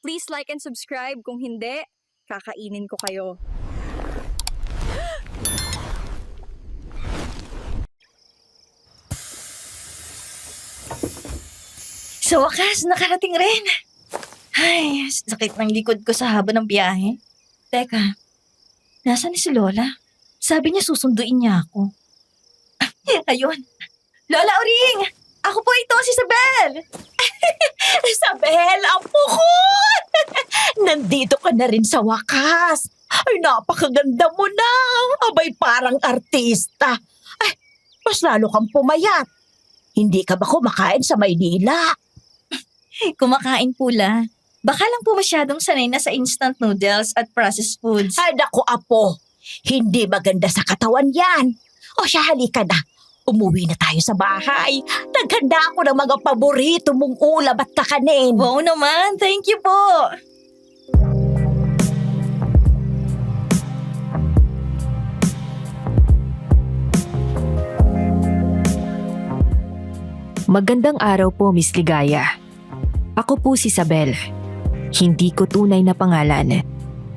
Please like and subscribe. Kung hindi, kakainin ko kayo. Sa wakas, nakarating rin. Ay, sakit ng likod ko sa haba ng biyahe. Teka, nasaan si Lola? Sabi niya susunduin niya ako. Ayun. Lola Uring! Ako po ito, si Isabel! Isabel, apo ko! Nandito ka na rin sa wakas. Ay, napakaganda mo na. Abay, parang artista. Ay, mas lalo kang pumayat. Hindi ka ba kumakain sa Maynila? Kumakain pula. Baka lang po masyadong sanay na sa instant noodles at processed foods. Ay, naku, apo. Hindi maganda sa katawan yan. O siya, halika na. Umuwi na tayo sa bahay. Naghanda ako ng mga paborito mong ulam at kakanin. Wow naman, thank you po! Magandang araw po, Miss Ligaya. Ako po si Isabel. Hindi ko tunay na pangalan.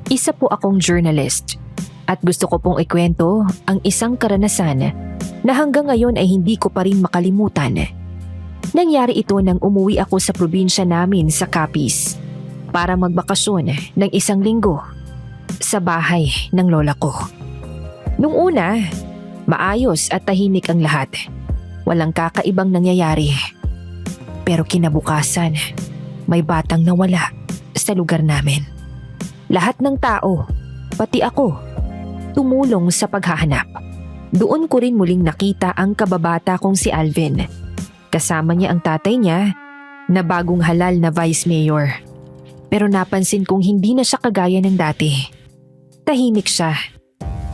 Isa po akong journalist. At gusto ko pong ikwento ang isang karanasan na hanggang ngayon ay hindi ko pa rin makalimutan. Nangyari ito nang umuwi ako sa probinsya namin sa Capiz para magbakasyon ng 1 linggo sa bahay ng lola ko. Nung una, maayos at tahimik ang lahat. Walang kakaibang nangyayari. Pero kinabukasan, may batang nawala sa lugar namin. Lahat ng tao, pati ako, tumulong sa paghahanap. Doon ko rin muling nakita ang kababata kong si Alvin. Kasama niya ang tatay niya na bagong halal na vice mayor. Pero napansin kong hindi na siya kagaya ng dati. Tahimik siya,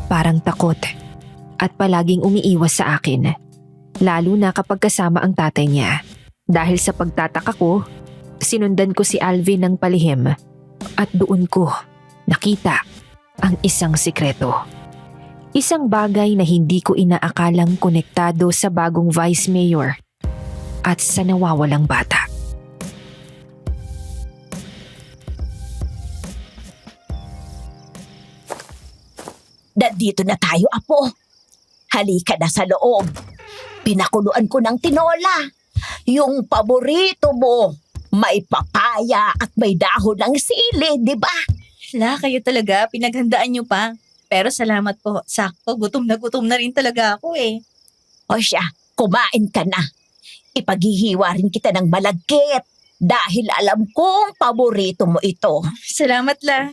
parang takot, at palaging umiiwas sa akin. Lalo na kapag kasama ang tatay niya. Dahil sa pagtataka ko, sinundan ko si Alvin ng palihim at doon ko nakita ang isang sikreto. Isang bagay na hindi ko inaakalang konektado sa bagong vice mayor at sa nawawalang bata. Nandito na tayo, apo. Halika na sa loob. Pinakuluan ko ng tinola. Yung paborito mo. May papaya at may dahon ng sili, di ba? La, kayo talaga, pinaghandaan niyo pa. Pero salamat po, sakto, gutom na rin talaga ako eh. O siya, kumain ka na. Ipaghihiwa rin kita ng malagkit dahil alam kong paborito mo ito. Salamat la.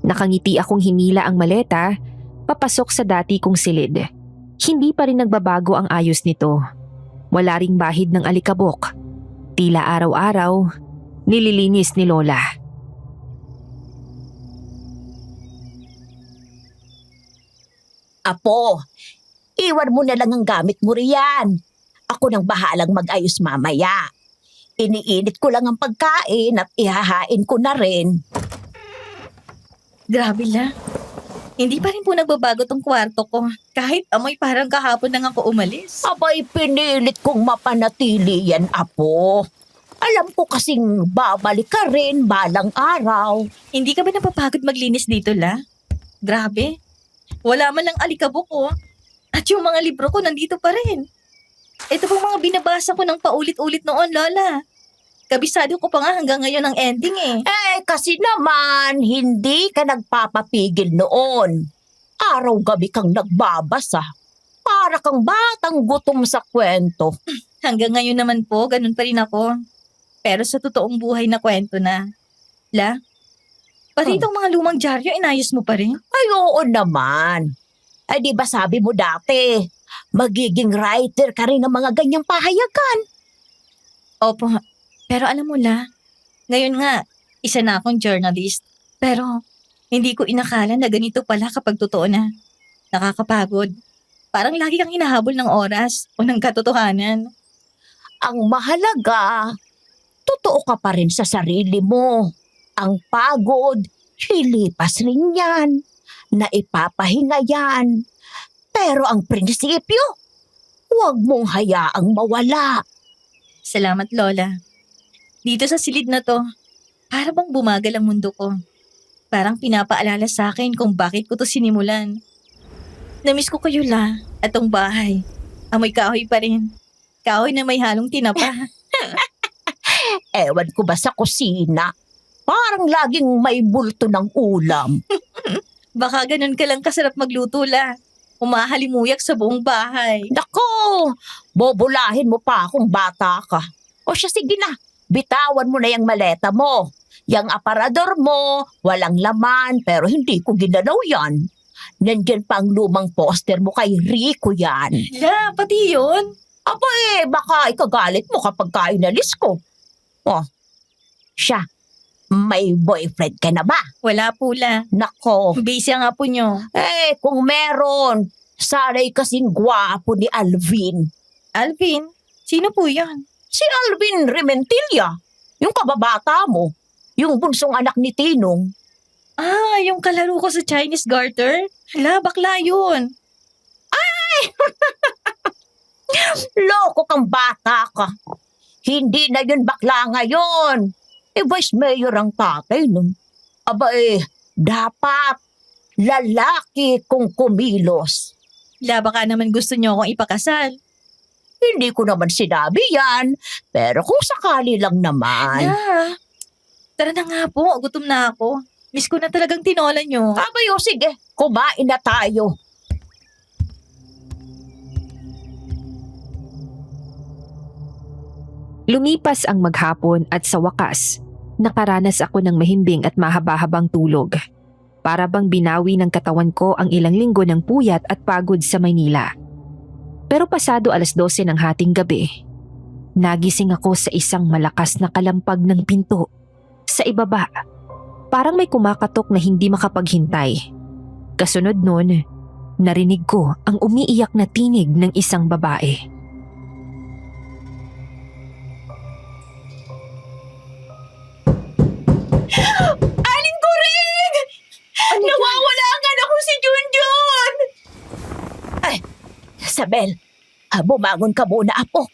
Nakangiti akong hinila ang maleta, papasok sa dati kong silid. Hindi pa rin nagbabago ang ayos nito. Wala ring bahid ng alikabok. Tila araw-araw, nililinis ni Lola. Apo, iwan mo na lang ang gamit mo riyan. Ako nang bahalang mag-ayos mamaya. Iniinit ko lang ang pagkain at ihahain ko na rin. Grabe la. Hindi pa rin po nagbabago tong kwarto ko. Kahit amoy parang kahapon lang ako umalis. Abay, pinilit kong mapanatili yan, Apo. Alam ko kasing babalik ka rin balang araw. Hindi ka ba napapagod maglinis dito la? Grabe. Wala man lang alikabok ko. At yung mga libro ko nandito pa rin. Ito pong mga binabasa ko ng paulit-ulit noon, Lola. Kabisado ko pa nga hanggang ngayon ang ending eh. Kasi naman, hindi ka nagpapapigil noon. Araw-gabi kang nagbabasa. Para kang batang gutom sa kwento. Hanggang ngayon naman po, ganun pa rin ako. Pero sa totoong buhay na kwento na. La, pati itong mga lumang dyaryo, inayos mo pa rin? Ay, oo naman. Ay, di ba sabi mo dati, magiging writer ka rin ng mga ganyang pahayagan. Opo, pero alam mo la, ngayon nga, isa na akong journalist. Pero hindi ko inakala na ganito pala kapag totoo na. Nakakapagod. Parang lagi kang hinahabol ng oras o ng katotohanan. Ang mahalaga, totoo ka pa rin sa sarili mo. Ang pagod, lilipas rin yan. Naipapahinga yan. Pero ang prinsipyo, Huwag mong hayaang mawala. Salamat, Lola. Dito sa silid na to, para bang bumagal ang mundo ko. Parang pinapaalala sa akin kung bakit ko to sinimulan. Namiss ko kayo, La, at tong bahay. Amoy kahoy pa rin. Kahoy na may halong tinapa. Ewan ko ba sa kusina? Parang laging may bulto ng ulam. Baka ganun ka lang kasarap magluto, La. Umahalimuyak sa buong bahay. Nako, bobolahin mo pa akong bata ka. O siya, sige na, bitawan mo na yung maleta mo. Yang aparador mo, walang laman, pero hindi ko ginalaw yan. Nandyan pa ang lumang poster mo kay Rico yan. La, pati yun? Aba baka ikagalit mo kapag inalis ko. Oh, siya, may boyfriend ka na ba? Wala po, La. Nako, Busy ang apo nyo. kung meron, sana'y kasing gwapo ni Alvin. Alvin, sino po yan? Si Alvin Rementilla, yung kababata mo, yung bunsong anak ni Tinong. Ah, yung kalaro ko sa Chinese garter? Hala, bakla yun. Loko kang bata ka. Hindi na yun bakla ngayon. Vice Mayor ang tatay nun. Aba dapat lalaki kung kumilos. La, baka naman gusto nyo akong ipakasal. Hindi ko naman sinabi yan, pero kung sakali lang naman. La, tara na nga po, gutom na ako. Miss ko na talagang tinola nyo. Abayo, sige, kumain na tayo. Lumipas ang maghapon at sa wakas, nakaranas ako ng mahimbing at mahaba-habang tulog. Para bang binawi ng katawan ko ang ilang linggo ng puyat at pagod sa Maynila. Pero pasado 12:00 ng hating gabi, nagising ako sa isang malakas na kalampag ng pinto. Sa ibaba, parang may kumakatok na hindi makapaghintay. Kasunod nun, narinig ko ang umiiyak na tinig ng isang babae. Aling Kurig! Nawawala nga na si Junjun! Ay, Isabel, bumangon ka muna, apo.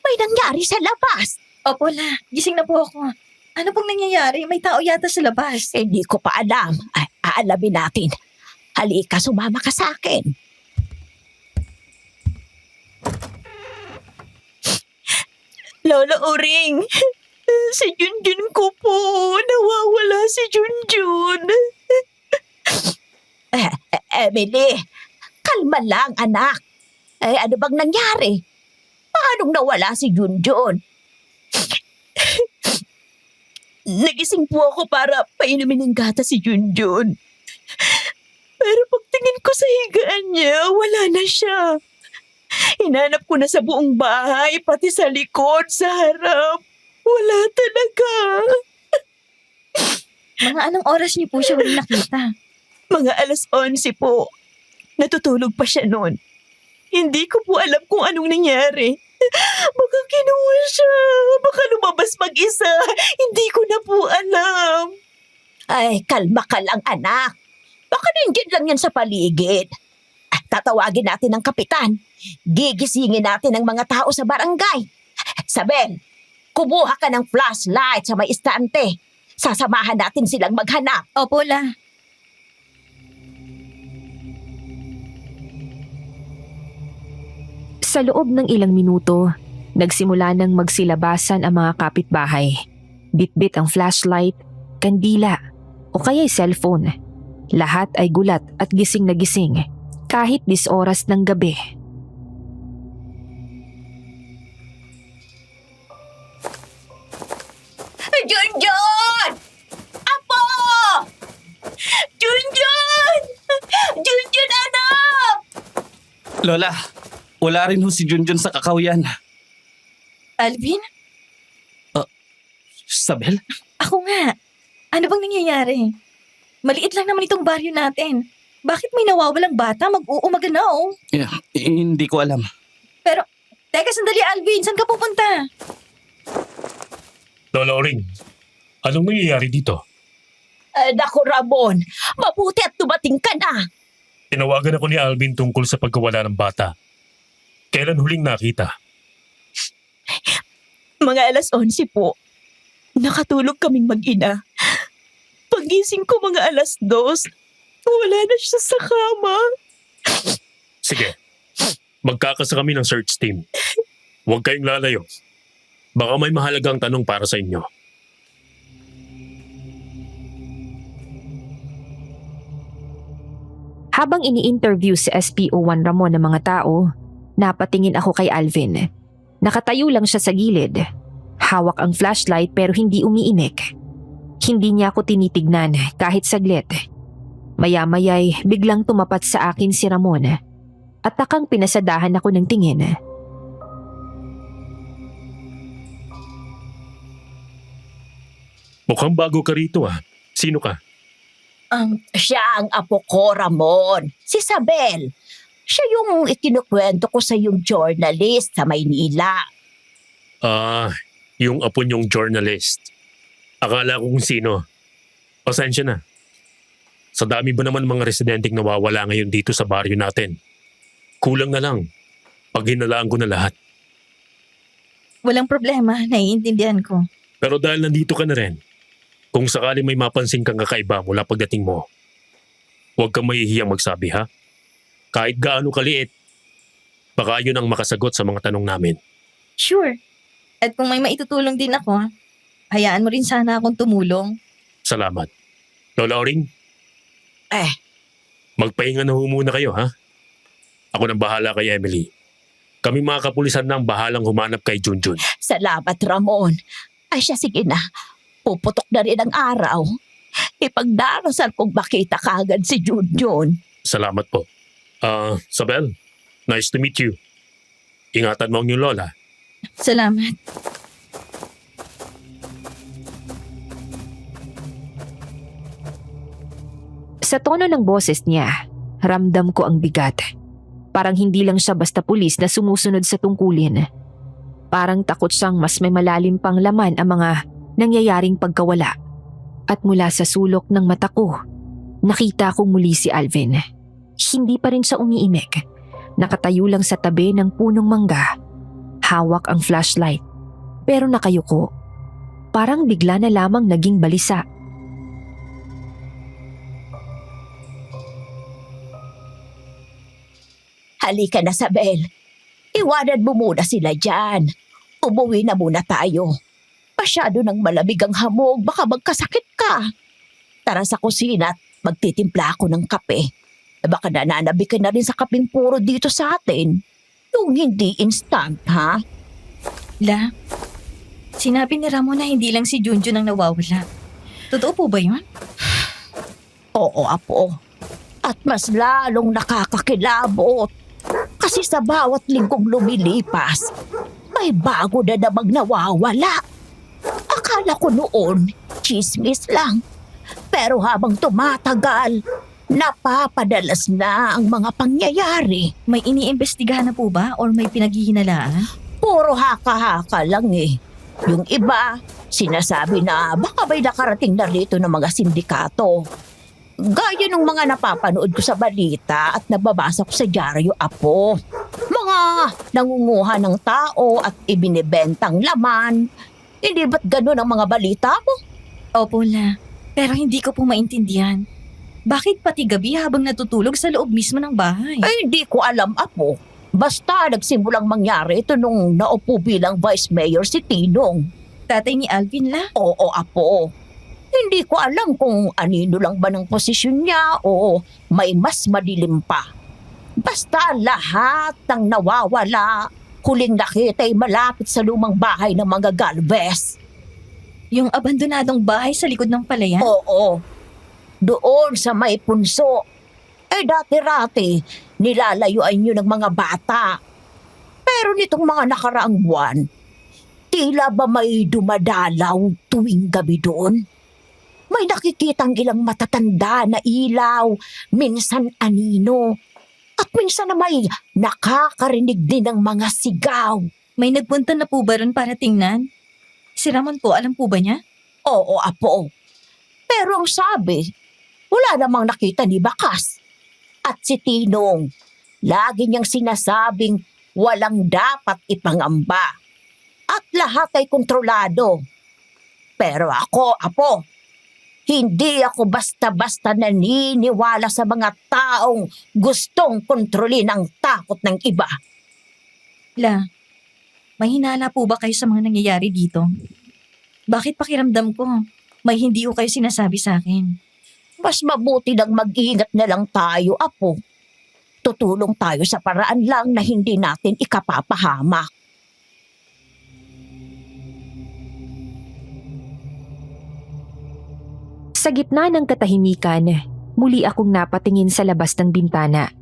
May nangyari sa labas. Opo, La, gising na po ako. Ano pong nangyayari? May tao yata sa labas. Hindi ko pa alam. Ay, aalamin natin. Halika, sumama ka sa akin. Lola Uring, si Junjun ko po. Nawawala si Junjun. Emily, kalma lang anak. Ano bang nangyari? Paanong nawala si Junjun? Nagising po ako para painumin ng gata si Junjun. Pero pagtingin ko sa higaan niya, wala na siya. Hinanap ko na sa buong bahay, pati sa likod, sa harap. Wala talaga. Mga anong oras niyo po siya huling nakita? Mga 11:00 po. Natutulog pa siya noon. Hindi ko po alam kung anong nangyari. Baka kinuha siya. Baka lumabas mag-isa. Hindi ko na po alam. Ay, kalma ka lang anak. Baka nandiyan lang yan sa paligid. Tatawagin natin ang kapitan. Gigisingin natin ang mga tao sa barangay. Sabel, kumuha ka ng flashlight sa may istante. Sasamahan natin silang maghanap. Opo, La. Sa loob ng ilang minuto, nagsimula nang magsilabasan ang mga kapitbahay. Bitbit ang flashlight, kandila, o kaya'y cellphone. Lahat ay gulat at gising na gising, kahit 10 oras ng gabi. Junjun! Apo! Junjun! Junjun, anak! Lola, wala rin ho si Junjun sa kakawyan. Alvin? Isabel? Ako nga. Ano bang nangyayari? Maliit lang naman itong baryo natin. Bakit may nawawalang bata mag-uumaga na oh? Hindi ko alam. Teka sandali Alvin, saan ka pupunta? Lola Oring, anong nangyayari dito? Naku, Ramon, mabuti at dumating ka na. Tinawagan ako ni Alvin tungkol sa pagkawala ng bata. Kailan huling nakita? Mga 11:00 po. Nakatulog kaming mag-ina. Pagising ko mga 2:00, wala na siya sa kama. Sige. Magkakasa kami ng search team. Huwag kayong lalayo. Baka may mahalagang tanong para sa inyo. Habang ini-interview si SPO1 Ramon ng mga tao, napatingin ako kay Alvin. Nakatayo lang siya sa gilid. Hawak ang flashlight pero hindi umiinik. Hindi niya ako tinitignan kahit saglit. Maya-maya'y biglang tumapat sa akin si Ramon at takang pinasadahan ako ng tingin. Mukhang bago ka rito ah. Sino ka? Siya ang apo ko, Ramon. Si Isabel. Siya yung ikinukwento ko sa yung journalist sa Maynila. Yung apo niyong journalist. Akala ko kung sino. Pasensya na. Sa dami ba naman mga residenteng nawawala ngayon dito sa baryo natin? Kulang na lang. Pag hinalaan ko na lahat. Walang problema, naiintindihan ko. Pero dahil nandito ka na rin, kung sakali may mapansin kang kakaiba mula pagdating mo, huwag kang mahihiyang magsabi ha. Kahit gaano kaliit, baka yun ang makasagot sa mga tanong namin. Sure. At kung may maitutulong din ako, hayaan mo rin sana akong tumulong. Salamat. Lola Oring, Eh, magpahinga na ho muna kayo ha. Ako nang bahala kay Emily. Kami mga kapulisan na ang bahalang humanap kay Junjun. salamat, Ramon. Ay siya, sige na. Puputok na rin ang araw. Ipagdarasal kong makita kagad si Junjun. Salamat po. Sabel, nice to meet you. Ingatan mo ang iyong lola. Salamat. Sa tono ng boses niya, ramdam ko ang bigat. Parang hindi lang siya basta pulis na sumusunod sa tungkulin. Parang takot siyang mas may malalim pang laman ang mga nangyayaring pagkawala. At mula sa sulok ng mata ko, nakita kong muli si Alvin. Hindi pa rin siya umiimik. Nakatayo lang sa tabi ng punong mangga. Hawak ang flashlight. Pero nakayuko. Parang bigla na lamang naging balisa. Halika na, Sabel. Iwanan mo muna sila dyan. Umuwi na muna tayo. Masyado ng malamig ang hamog, baka magkasakit ka. Tara sa kusina at magtitimpla ako ng kape. Baka nananabi ka na rin sa kapeng puro dito sa atin. Yung hindi instant, ha? La, sinabi ni Ramon na hindi lang si Junjun ang nawawala. Totoo po ba yun? Oo, apo. At mas lalong nakakakilabot. Kasi sa bawat linggong lumilipas, may bago na namang nawawala. Akala ko noon, chismis lang. Pero habang tumatagal, napapadalas na ang mga pangyayari. May iniimbestigahan na po ba or may pinaghihinalaan? Puro haka-haka lang eh. Yung iba, sinasabi na baka may nakarating na rito ng mga sindikato. Gaya ng mga napapanood ko sa balita at nababasa ko sa dyaryo, apo. Mga nangunguha ng tao at ibinibentang laman. Hindi ba't ganun ang mga balita mo? Opo, La. Pero hindi ko po maintindihan. Bakit pati gabi habang natutulog sa loob mismo ng bahay? Ay, hindi ko alam, apo. Basta nagsimulang mangyari ito nung naupo bilang vice mayor si Tinong. Tatay ni Alvin, La? Oo, apo. Hindi ko alam kung anino lang ba ng posisyon niya o may mas madilim pa. Basta lahat ng nawawala, huling nakita ay malapit sa lumang bahay ng mga Galvez. Yung abandonadong bahay sa likod ng palayan? Oo, doon sa may punso. Eh dati-rati, nilalayuan yun ng mga bata. Pero nitong mga nakaraang buwan, tila ba may dumadalaw tuwing gabi doon? May nakikitang ilang matatanda na ilaw, minsan anino, at minsan na may nakakarinig din ng mga sigaw. May nagpunta na po ba ron para tingnan? Si Ramon po, alam po ba niya? Oo, apo. Pero ang sabi, wala namang nakita ni Bakas. At si Tinong, lagi niyang sinasabing walang dapat ipangamba. At lahat ay kontrolado. Pero ako, Apo, hindi ako basta-basta naniniwala sa mga taong gustong kontrolin ang takot ng iba. La, may hinala po ba kayo sa mga nangyayari dito? Bakit pakiramdam ko may hindi ko kayo sinasabi sa akin? Mas mabuti nang mag-ingat na lang tayo, Apo. Tutulong tayo sa paraan lang na hindi natin ikapapahamak. Sa gitna ng katahimikan, muli akong napatingin sa labas ng bintana.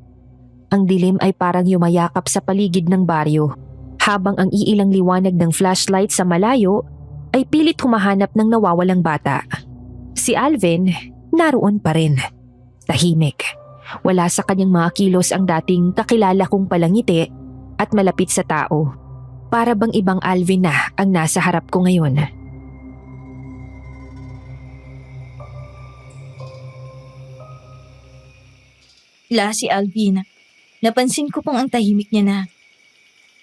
Ang dilim ay parang yumayakap sa paligid ng baryo, habang ang iilang liwanag ng flashlight sa malayo ay pilit humahanap ng nawawalang bata. Si Alvin, naroon pa rin. Tahimik. Wala sa kanyang mga kilos ang dating kakilala kong palangiti at malapit sa tao. Para bang ibang Alvin na ang nasa harap ko ngayon. La, si Alvin. Napansin ko pong ang tahimik niya na.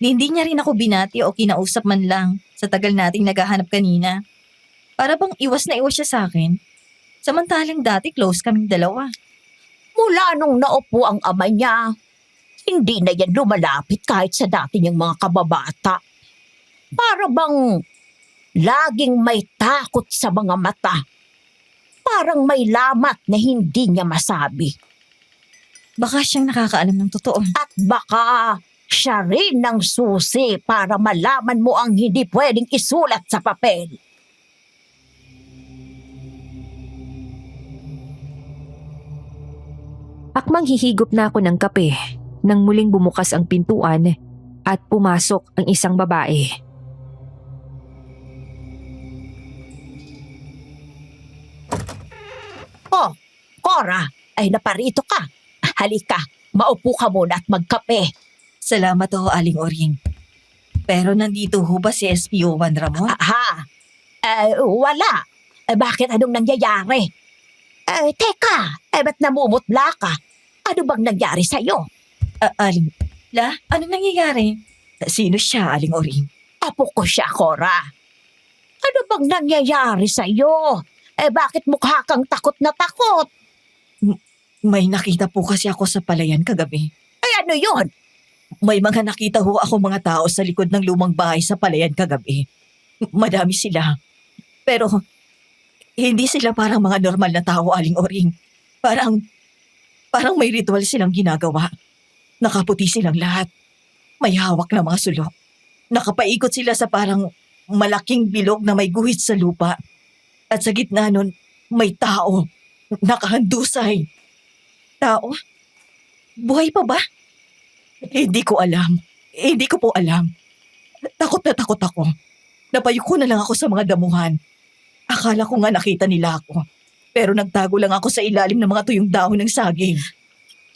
Hindi niya rin ako binati o kinausap man lang sa tagal nating naghahanap kanina. Para bang iwas na iwas siya sa akin. Samantalang dati close kaming dalawa. Mula nung naupo ang ama niya, hindi na yan lumalapit kahit sa dati niyang mga kababata. Para bang laging may takot sa mga mata. Parang may lamat na hindi niya masabi. Baka siyang nakakaalam ng totoo. At baka siya rin ang susi para malaman mo ang hindi pwedeng isulat sa papel. Akmang hihigop na ako ng kape nang muling bumukas ang pintuan at pumasok ang isang babae. Oh, Cora, ay naparito ka. Halika, maupo ka muna at magkape. Salamat ho, Aling Oring. Pero nandito ho ba si SPO1 Ramon? Aha, wala. Bakit anong nangyayari? Teka, ba't namumutla ka? Ano bang nangyari sa'yo? Aling, La, anong nangyayari? Sino siya, Aling Oring? Apo ko siya, Cora. Ano bang nangyayari sa'yo? Bakit mukha kang takot na takot? May nakita po kasi ako sa palayan kagabi. Ano yun? May mga nakita ho ako mga tao sa likod ng lumang bahay sa palayan kagabi. Madami sila. Pero hindi sila parang mga normal na tao, Aling Oring. Parang may ritual silang ginagawa. Nakaputi silang lahat. May hawak na mga sulok. Nakapaikot sila sa parang malaking bilog na may guhit sa lupa. At sa gitna nun, may tao. Nakahandusay. Tao? Buhay pa ba? Hindi ko alam. Hindi ko po alam. Takot na takot ako. Napayuko na lang ako sa mga damuhan. Akala ko nga nakita nila ako. Pero nagtago lang ako sa ilalim ng mga tuyong dahon ng saging.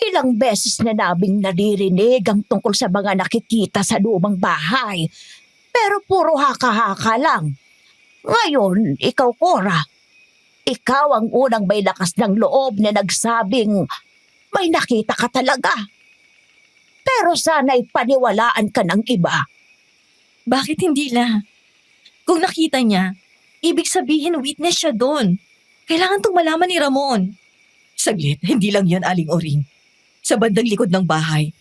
Ilang beses na naming naririnig ang tungkol sa mga nakikita sa lumang bahay. Pero puro haka-haka lang. Ngayon, ikaw, Cora. Ikaw ang unang may lakas ng loob na nagsabing may nakita ka talaga. Pero sana'y paniwalaan ka ng iba. Bakit hindi la? Kung nakita niya, ibig sabihin witness siya doon. Kailangan tong malaman ni Ramon. Saglit, hindi lang yan, Aling Oring. Sa bandang likod ng bahay,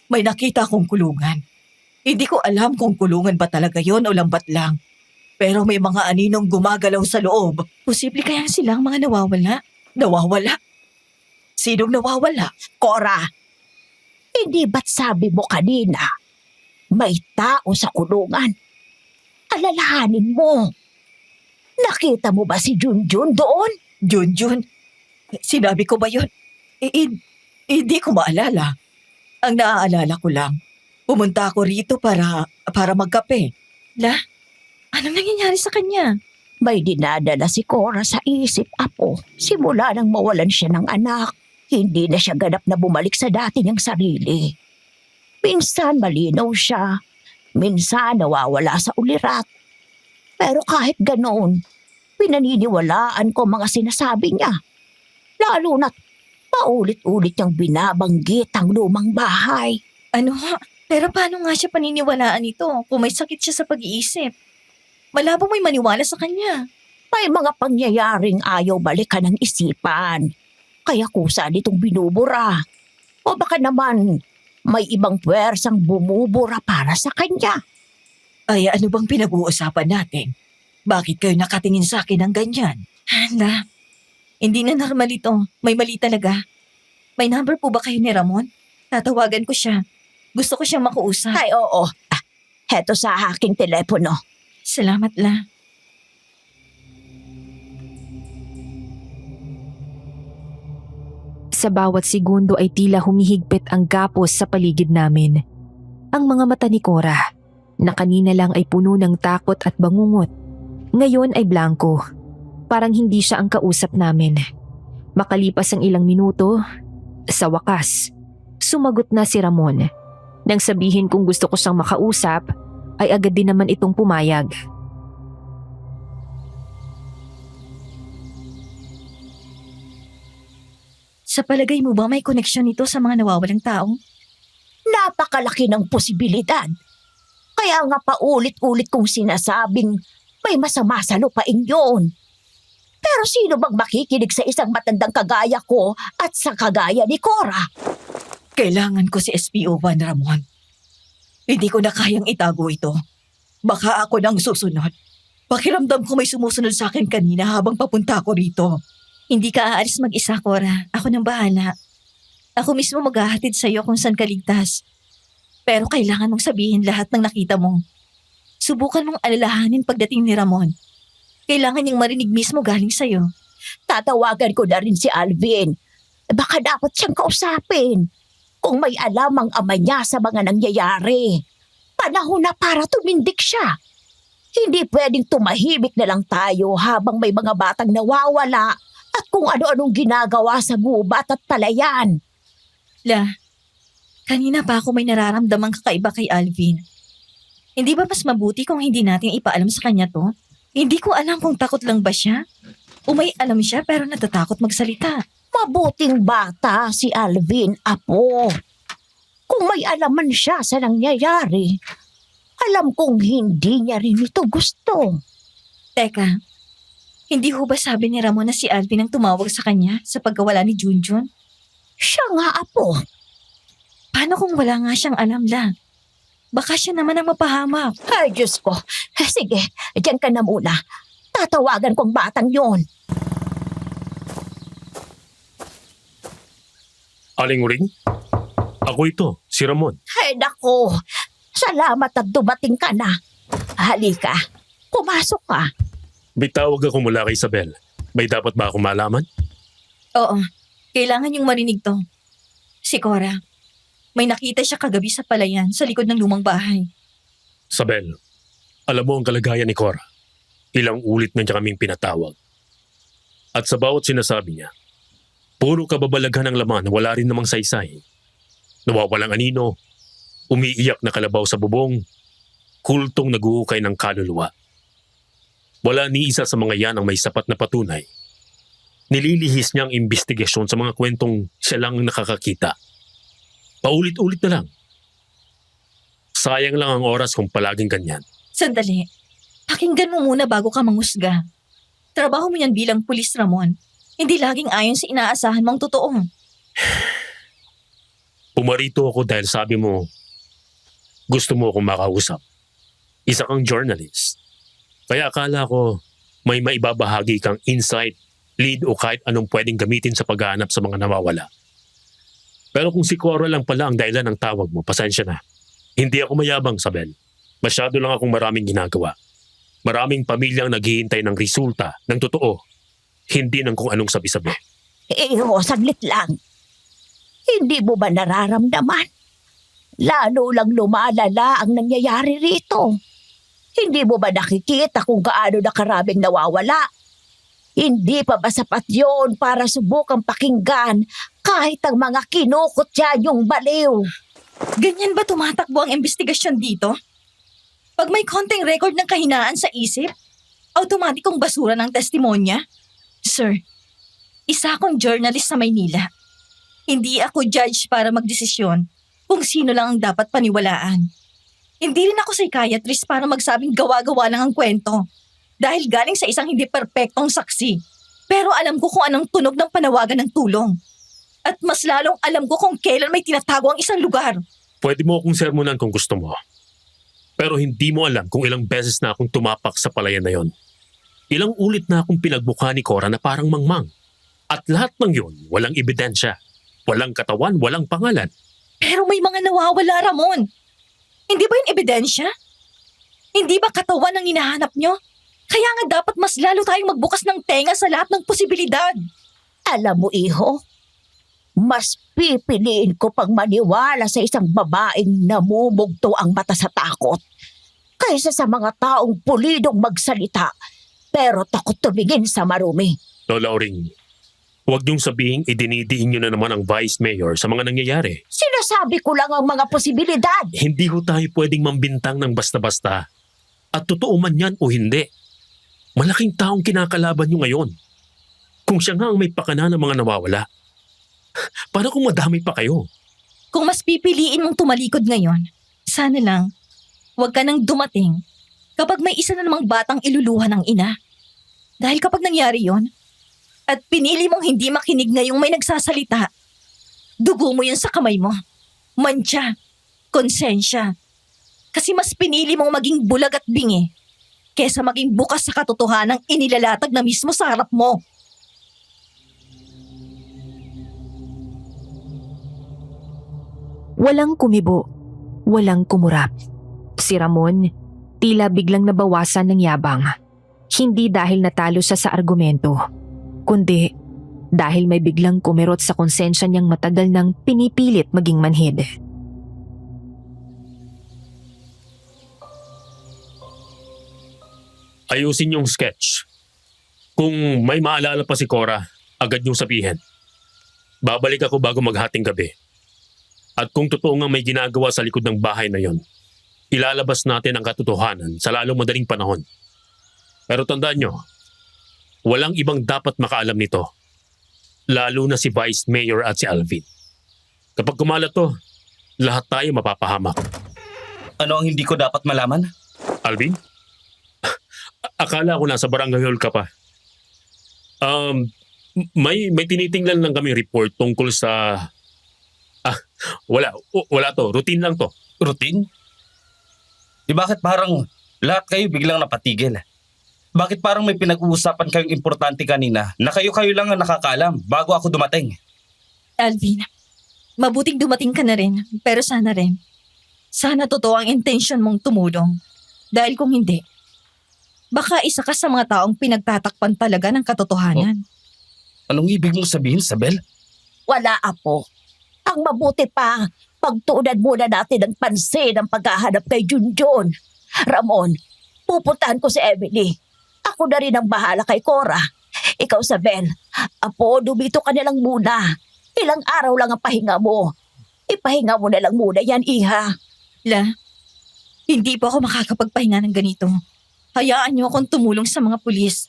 may nakita akong kulungan. Hindi ko alam kung kulungan ba talaga yon o lambat lang. Pero may mga aninong gumagalaw sa loob. Posible kaya silang mga nawawala? Nawawala? Sinong nawawala? Cora, hindi ba't sabi mo kanina, may tao sa kulungan? Alalahanin mo. Nakita mo ba si Junjun doon? Junjun? Sinabi ko ba yun? Hindi ko maalala. Ang naaalala ko lang, pumunta ako rito para magkape. La, anong nangyayari sa kanya? May dinadala si Cora sa isip, Apo. Simula nang mawalan siya ng anak, hindi na siya ganap na bumalik sa dati niyang sarili. Minsan malinaw siya, minsan nawawala sa ulirat. Pero kahit ganoon, pinaniniwalaan ko mga sinasabi niya. Lalo na't paulit-ulit niyang binabanggit ang lumang bahay. Ano? Pero paano nga siya paniniwalaan ito kung may sakit siya sa pag-iisip? Malabo may maniwala sa kanya. May mga pangyayaring ayaw balikan ng isipan. Kaya kusa nitong binubura. O baka naman may ibang puwersang bumubura para sa kanya. Ay, ano bang pinag-uusapan natin? Bakit kayo nakatingin sa akin ng ganyan? Hala, hindi na normal ito. May mali talaga. May number po ba kayo ni Ramon? Tatawagan ko siya. Gusto ko siyang makausap. Ay, oo. Heto sa aking telepono. Salamat la. Sa bawat segundo ay tila humihigpit ang gapos sa paligid namin. Ang mga mata ni Cora, na kanina lang ay puno ng takot at bangungot, ngayon ay blanco. Parang hindi siya ang kausap namin. Makalipas ang ilang minuto, sa wakas, sumagot na si Ramon. Nang sabihin kung gusto ko siyang makausap, ay agad din naman itong pumayag. Sa palagay mo ba may koneksyon ito sa mga nawawalang tao? Napakalaki ng posibilidad. Kaya nga paulit-ulit kong sinasabing may masama sa lupain yun. Pero sino bang makikinig sa isang matandang kagaya ko at sa kagaya ni Cora? Kailangan ko si SPO1, Ramon. Hindi ko na kayang itago ito. Baka ako nang susunod. Pakiramdam ko may sumusunod sa akin kanina habang papunta ako rito. Hindi ka aalis mag-isa, Cora. Ako nang bahala. Ako mismo maghahatid sa iyo kung saan ka ligtas. Pero kailangan mong sabihin lahat ng nakita mo. Subukan mong alalahanin pagdating ni Ramon. Kailangan niyang marinig mismo galing sa iyo. Tatawagan ko na rin si Alvin. Baka dapat siyang kausapin. Kung may alam ang ama niya sa mga nangyayari. Panahon na para tumindik siya. Hindi pwedeng tumahimik na lang tayo habang may mga batang nawawala at kung ano-anong ginagawa sa gubat at palayan. La, kanina pa ako may nararamdamang kakaiba kay Alvin. Hindi ba mas mabuti kung hindi natin ipaalam sa kanya to? Hindi ko alam kung takot lang ba siya o may alam siya pero natatakot magsalita. Mabuting bata si Alvin, apo. Kung may alaman siya sa nangyayari, alam kong hindi niya rin ito gusto. Teka, hindi ho ba sabi ni Ramon na si Alvin ang tumawag sa kanya sa pagkawala ni Junjun? Siya nga, apo. Paano kung wala nga siyang alam la? Baka siya naman ang mapahamak. Ay, Diyos ko. Sige, diyan ka na muna. Tatawagan kong batang yon. Aling Ring? Ako ito, si Ramon. Ay, nako. Salamat at dumating ka na. Halika. Pumasok ka. May tawag ako mula kay Isabel. May dapat ba akong malaman? Oo, kailangan yung marinig to. Si Cora, may nakita siya kagabi sa palayan sa likod ng lumang bahay. Isabel, alam mo ang kalagayan ni Cora. Ilang ulit na niya kaming pinatawag. At sa bawat sinasabi niya, puro kababalaghan ng laman na wala rin namang saysay. Nawawalang anino, umiiyak na kalabaw sa bubong, kultong naguhukay ng kaluluwa. Wala ni isa sa mga yan ang may sapat na patunay. Nililihis niya ang investigasyon sa mga kwentong siya lang ang nakakakita. Paulit-ulit na lang. Sayang lang ang oras kung palaging ganyan. Sandali, pakinggan mo muna bago ka manghusga. Trabaho mo yan bilang pulis, Ramon. Hindi laging ayon sa inaasahan mong totoo. Pumarito ako dahil sabi mo, gusto mo akong makausap. Isa kang journalist. Kaya akala ko may maibabahagi kang insight, lead o kahit anong pwedeng gamitin sa paghahanap sa mga nawawala. Pero kung si Cora lang pala ang dahilan ng tawag mo, pasensya na. Hindi ako mayabang, Sabel. Masyado lang akong maraming ginagawa. Maraming pamilyang naghihintay ng resulta, ng totoo. Hindi ng kung anong sabi-sabi. Saglit lang. Hindi mo ba nararamdaman? Lalo lang lumalala ang nangyayari rito. Hindi mo ba nakikita kung gaano na karaming nawawala? Hindi pa ba sapat yon para subukang pakinggan kahit ang mga kinukot dyan yung baliw? Ganyan ba tumatakbo ang investigasyon dito? Pag may konting record ng kahinaan sa isip, automatikong basura ng testimonya? Sir, isa akong journalist sa Maynila. Hindi ako judge para magdesisyon. kung sino lang ang dapat paniwalaan. Hindi rin ako psychiatrist para magsabing gawa-gawa lang ang kwento. Dahil galing sa isang hindi perpektong saksi. Pero alam ko kung anong tunog ng panawagan ng tulong. At mas lalong alam ko kung kailan may tinatago ang isang lugar. Pwede mo akong sermonan kung gusto mo. Pero hindi mo alam kung ilang beses na akong tumapak sa palayan na yon. Ilang ulit na akong pinagbuka ni Cora na parang mangmang. At lahat ng yon, walang ebidensya. Walang katawan, walang pangalan. Pero may mga nawawala, Ramon. Hindi ba yun ebidensya? Hindi ba katawan ang hinahanap nyo? Kaya nga dapat mas lalo tayong magbukas ng tenga sa lahat ng posibilidad. Alam mo, iho, mas pipiliin ko pang maniwala sa isang babaeng namumugto ang mata sa takot kaysa sa mga taong pulidong magsalita pero takot tumingin sa marumi. Lola Oring, huwag niyong sabihin idinidiin niyo na naman ang Vice Mayor sa mga nangyayari. Sinasabi ko lang ang mga posibilidad. Hindi ho tayo pwedeng mambintang ng basta-basta. At totoo man yan o hindi. Malaking taong kinakalaban niyo ngayon. Kung siya nga ang may pakana ng mga nawawala, para kung madami pa kayo. Kung mas pipiliin mong tumalikod ngayon, sana lang, huwag ka nang dumating kapag may isa na namang batang iluluha ng ina. Dahil kapag nangyari yon, at pinili mong hindi makinig ngayong may nagsasalita, dugo mo yun sa kamay mo. Mantsa, konsensya. Kasi mas pinili mong maging bulag at bingi kesa maging bukas sa katotohanang inilalatag na mismo sa harap mo. Walang kumibo, walang kumurap. Si Ramon, tila biglang nabawasan ng yabang. Hindi dahil natalo siya sa argumento, kundi dahil may biglang kumirot sa konsensya niyang matagal nang pinipilit maging manhid. Ayusin yung sketch. Kung may maalala pa si Cora, agad niyong sabihin. Babalik ako bago maghating gabi. At kung totoo nga may ginagawa sa likod ng bahay na yon, ilalabas natin ang katotohanan sa lalong madaling panahon. Pero tandaan nyo, walang ibang dapat makaalam nito. Lalo na si Vice Mayor at si Alvin. Kapag kumalat to, lahat tayo mapapahamak. Ano ang hindi ko dapat malaman? Alvin? Akala ko nasa barangay hall ka pa. May tinitingnan lang kami report tungkol sa... Wala to. Routine lang to. Routine? Di bakit parang lahat kayo biglang napatigil? Bakit parang may pinag-uusapan kayong importante kanina na kayo-kayo lang ang nakakaalam bago ako dumating? Alvin, mabuting dumating ka na rin, pero sana rin. Sana totoo ang intention mong tumulong. Dahil kung hindi, baka isa ka sa mga taong pinagtatakpan talaga ng katotohanan. Anong ibig mong sabihin, Sabel? Wala, Apo. Ang mabuti pa, pagtuunan muna natin ng pansin ang paghahanap kay Junjun. Ramon, pupuntahan ko si Emily. Ako na rin ang bahala kay Cora. Ikaw, Sabel, Apo, dumito ka na lang muna. Ilang araw lang ang pahinga mo. Ipahinga mo na lang muna yan, Iha. La, hindi po ako makakapagpahinga ng ganito. Hayaan niyo akong tumulong sa mga pulis.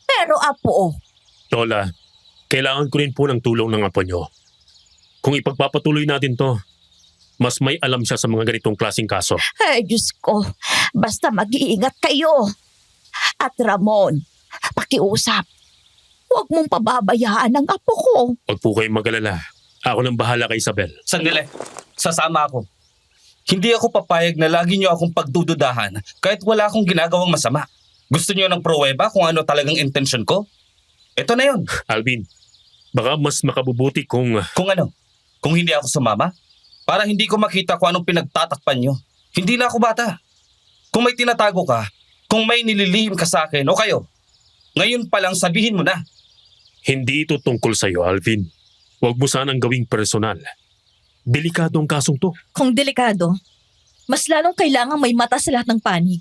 Pero, Apo, Lola, kailangan ko rin po ng tulong ng apo nyo. Kung ipagpapatuloy natin to, mas may alam siya sa mga ganitong klaseng kaso. ay Diyos ko, basta mag-iingat kayo. At Ramon, pakiusap. Huwag mong pababayaan ang apo ko. Huwag po kayong mag-alala. Ako nang bahala kay Isabel. Sandali, sasama ako. Hindi ako papayag na lagi niyo akong pagdududahan kahit wala akong ginagawang masama. Gusto niyo ng pruweba kung ano talagang intention ko? Ito na yon. Alvin, baka mas makabubuti kung... Kung ano? Kung hindi ako sumama? Para hindi ko makita kung anong pinagtatakpan niyo. Hindi na ako bata. Kung may tinatago ka, kung may nililihim ka sa akin o kayo, ngayon pa lang sabihin mo na. Hindi ito tungkol sa'yo, Alvin. Huwag mo sanang gawing personal. Delikado ang kasong to. Kung delikado, mas lalong kailangang may mata sa lahat ng panig.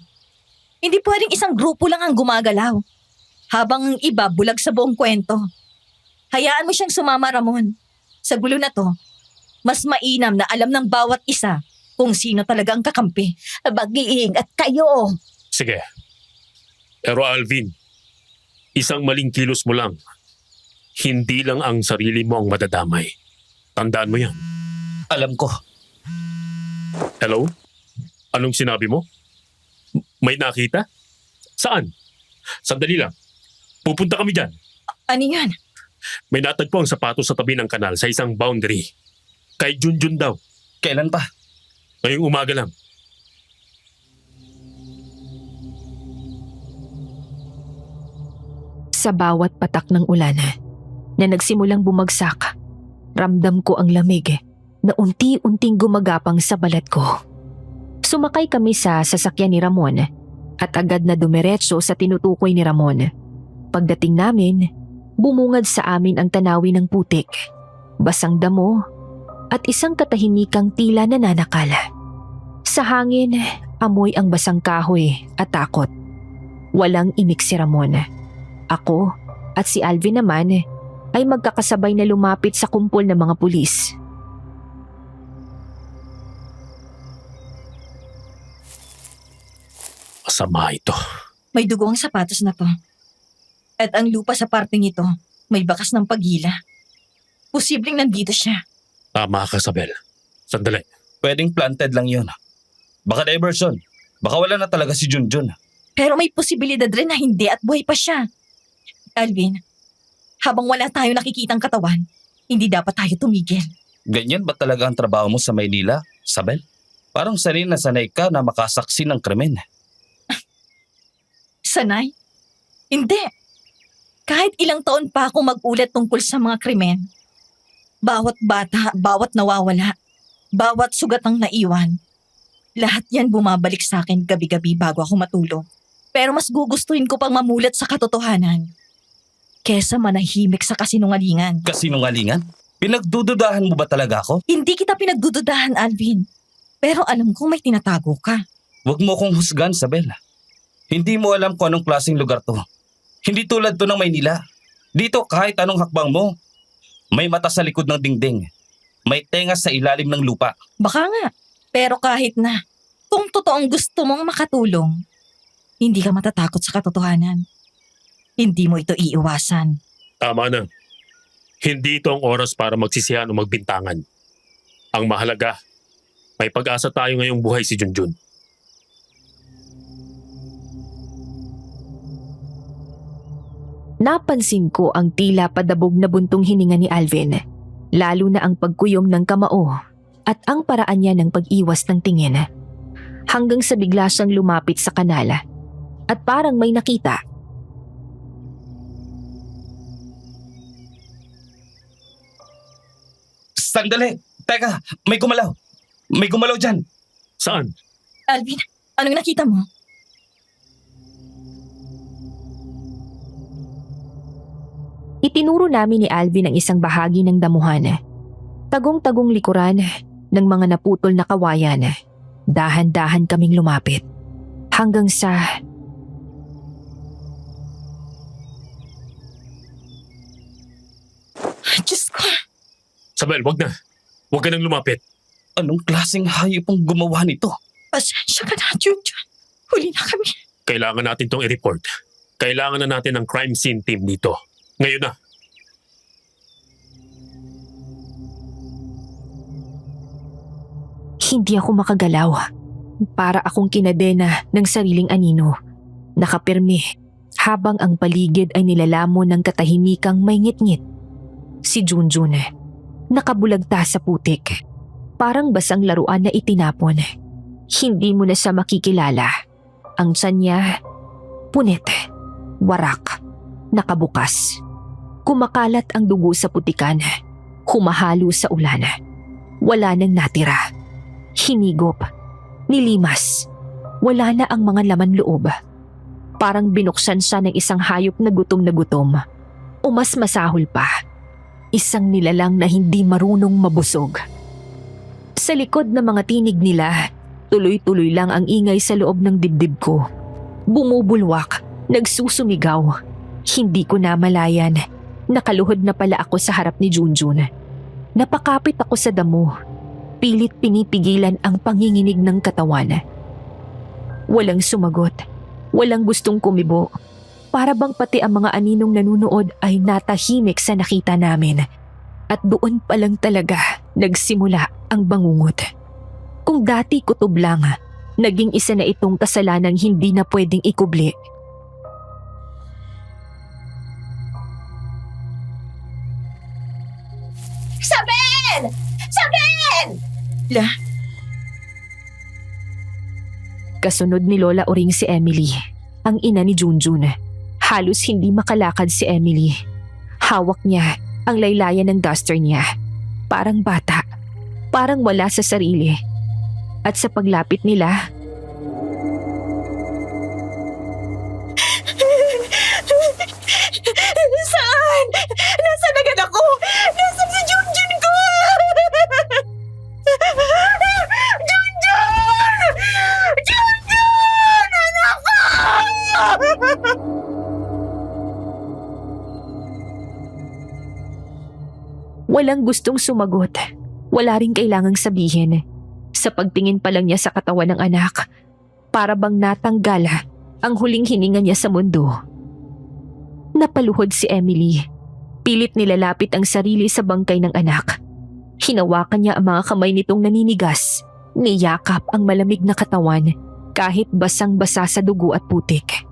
Hindi pwedeng isang grupo lang ang gumagalaw, habang ang iba bulag sa buong kwento. Hayaan mo siyang sumama, Ramon. Sa gulo na to, mas mainam na alam ng bawat isa kung sino talaga ang kakampi. Mag-iingat kayo. Sige. Pero Alvin, isang maling kilos mo lang. Hindi lang ang sarili mo ang madadamay. Tandaan mo yan. Alam ko. Hello? Anong sinabi mo? May nakita? Saan? Sandali lang. Pupunta kami dyan. Ano yan? May natagpo ang sapatos sa tabi ng kanal sa isang boundary. Kay Junjun daw. Kailan pa? Ngayong umaga lang. Sa bawat patak ng ulan na nagsimulang bumagsak, ramdam ko ang lamig na unti-unting gumagapang sa balat ko. Sumakay kami sa sasakyan ni Ramon at agad na dumiretso sa tinutukoy ni Ramon. Pagdating namin, bumungad sa amin ang tanawin ng putik, basang damo at isang katahimikang tila nananakala. Sa hangin, amoy ang basang kahoy at takot. Walang imik si Ramon. Ako at si Alvin naman ay magkakasabay na lumapit sa kumpol ng mga pulis. Masama ito. May dugo ang sapatos na to. At ang lupa sa parting ito, may bakas ng pagila. Posibleng nandito siya. Tama ka, Sabel. Sandali. Pwedeng planted lang yun. Baka diversion. Baka wala na talaga si Junjun. Pero may posibilidad rin na hindi at buhay pa siya. Alvin, habang wala tayo nakikitang katawan, hindi dapat tayo tumigil. Ganyan ba talaga ang trabaho mo sa Maynila, Sabel? Parang sanay na sanay ka na makasaksi ng krimen. Sanay? Hindi. Kahit ilang taon pa ako mag-ulat tungkol sa mga krimen, bawat bata, bawat nawawala, bawat sugatang naiwan, lahat yan bumabalik sa akin gabi-gabi bago ako matulog. Pero mas gugustuhin ko pang mamulat sa katotohanan kesa manahimik sa kasinungalingan. Kasinungalingan? Pinagdududahan mo ba talaga ako? Hindi kita pinagdududahan, Alvin. Pero alam kong may tinatago ka. Huwag mo kong husgan, Sabel. Hindi mo alam kung anong klaseng lugar to. Hindi tulad to ng Maynila. Dito kahit anong hakbang mo, may mata sa likod ng dingding. May tenga sa ilalim ng lupa. Baka nga. Pero kahit na, kung totoong gusto mong makatulong, hindi ka matatakot sa katotohanan. Hindi mo ito iiwasan. Tama na. Hindi ito ang oras para magsisihan o magbintangan. Ang mahalaga, may pag-asa tayo ngayong buhay si Junjun. Napansin ko ang tila padabog na buntong hininga ni Alvin, lalo na ang pagkuyom ng kamao at ang paraan niya ng pag-iwas ng tingin. Hanggang sa bigla siyang lumapit sa kanala at parang may nakita. Sandali! Teka! May gumalaw! May gumalaw dyan! Saan? Alvin, anong nakita mo? Itinuro namin ni Alvin ang isang bahagi ng damuhan. Tagong-tagong likuran ng mga naputol na kawayan. Dahan-dahan kaming lumapit. Hanggang sa... Diyos ko, Sabel, wag na. Wag ka nang lumapit. Anong klaseng hayop ang gumawa nito? pasensya ka na, Junjun. Huli na kami. Kailangan natin tong i-report. Kailangan na natin ng crime scene team dito. Ngayon na. Hindi ako makagalaw. Para akong kinadena ng sariling anino. Nakapirmi habang ang paligid ay nilalamon ng katahimikang may ngit-ngit. Si Junjun, nakabulagta sa putik. Parang basang laruan na itinapon. Hindi mo na siya makikilala. Ang tiyan niya, punit, warak, nakabukas. Kumakalat ang dugo sa putikan. Humahalo sa ulan. Wala nang natira. Hinigop, nilimas. Wala na ang mga laman loob. Parang binuksan siya ng isang hayop na gutom. O mas masahol pa, isang nilalang na hindi marunong mabusog. Sa likod ng mga tinig nila, tuloy-tuloy lang ang ingay sa loob ng dibdib ko. Bumubulwak, nagsusumigaw. Hindi ko namalayan. Nakaluhod na pala ako sa harap ni Junjun. Napakapit ako sa damo. Pilit pinipigilan ang panginginig ng katawan. Walang sumagot. Walang gustong kumibo. Para bang pati ang mga aninong nanunood ay natahimik sa nakita namin. At doon pa lang talaga nagsimula ang bangungot. Kung dati kutob lang, naging isa na itong kasalanang hindi na pwedeng ikubli. Isabel! Isabel! Kasunod ni Lola Uring si Emily, ang ina ni Junjun. Halos hindi makalakad si Emily. Hawak niya ang laylayan ng duster niya. Parang bata, parang wala sa sarili. At sa paglapit nila, Saan? Nasaan agad ako? Nasaan si Junjun ko? Junjun! Junjun! Anak ko! walang gustong sumagot. Wala ring kailangang sabihin. Sa pagtingin pa lang niya sa katawan ng anak, para bang natanggal ang huling hininga niya sa mundo. Napaluhod si Emily. Pilit nilalapit ang sarili sa bangkay ng anak. Hinawakan niya ang mga kamay nitong naninigas. Niyakap ang malamig na katawan kahit basang-basa sa dugo at putik.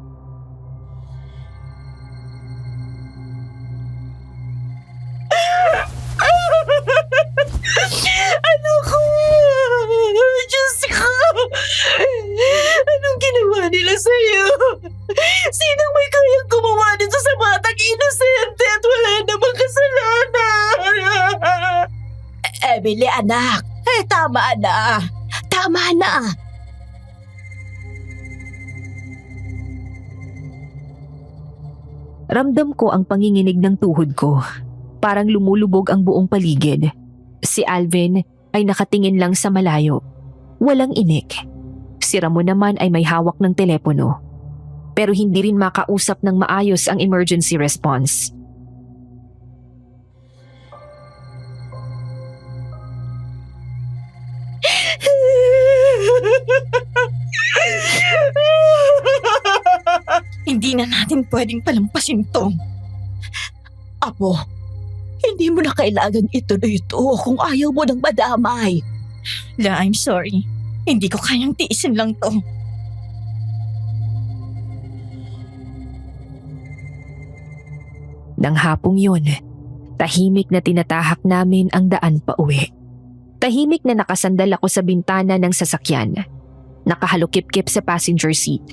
Ano ko? Diyos ko! Anong ginawa nila sa'yo? Sinong may kayang gumawa nito sa batang inosente at wala namang kasalanan? Emily, anak. Tama na. Tama na. Ramdam ko ang panginginig ng tuhod ko. Parang lumulubog ang buong paligid. Si Alvin ay nakatingin lang sa malayo. Walang inik. Si Ramon naman ay may hawak ng telepono. Pero hindi rin makausap ng maayos ang emergency response. Hindi na natin pwedeng palampasin to. Apo, hindi mo na kailangan ituloy ito kung ayaw mo nang madamay. La, I'm sorry. Hindi ko kayang tiisin lang to. Nang hapong yun, tahimik na tinatahak namin ang daan pa uwi. Tahimik na nakasandal ako sa bintana ng sasakyan. Nakahalukip-kip sa passenger seat.